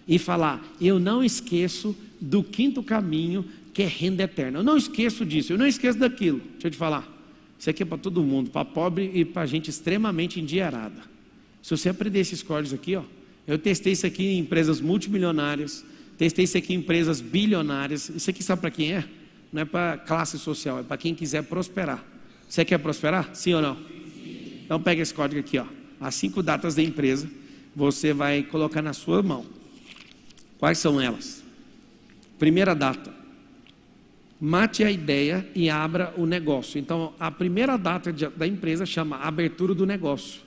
e falar: eu não esqueço do 5º caminho, que é renda eterna. Eu não esqueço disso, eu não esqueço daquilo. Deixa eu te falar, isso aqui é para todo mundo, para pobre e para gente extremamente endinheirada. Se você aprender esses códigos aqui, ó, eu testei isso aqui em empresas multimilionárias, testei isso aqui em empresas bilionárias. Isso aqui sabe para quem é? Não é para classe social, é para quem quiser prosperar. Você quer prosperar? Sim ou não? Então pega esse código aqui, ó. As 5 datas da empresa, você vai colocar na sua mão. Quais são elas? Primeira data: mate a ideia e abra o negócio. Então a primeira data da empresa chama abertura do negócio.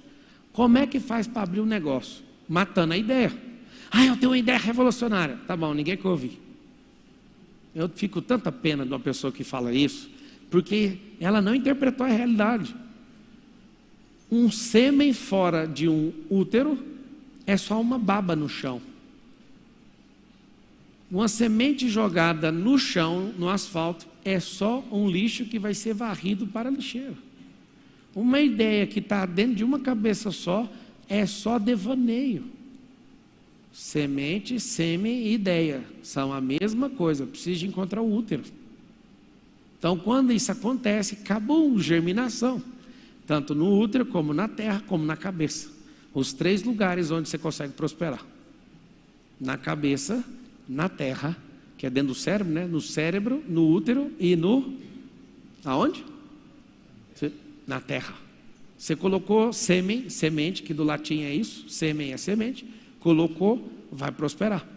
Como é que faz para abrir um negócio? Matando a ideia. Ah, eu tenho uma ideia revolucionária. Tá bom, ninguém quer ouvir. Eu fico tanta pena de uma pessoa que fala isso, porque ela não interpretou a realidade. Um sêmen fora de um útero é só uma baba no chão. Uma semente jogada no chão, no asfalto, é só um lixo que vai ser varrido para a lixeira. Uma ideia que está dentro de uma cabeça só é só devaneio. Semente, sêmen e ideia são a mesma coisa, precisa de encontrar o útero. Então, quando isso acontece, acabou a germinação, tanto no útero, como na terra, como na cabeça. Os 3 lugares onde você consegue prosperar: na cabeça, na terra, que é dentro do cérebro, né? No cérebro, no útero e aonde? Na terra. Você colocou sêmen, semente, que do latim é isso, sêmen é semente, colocou, vai prosperar.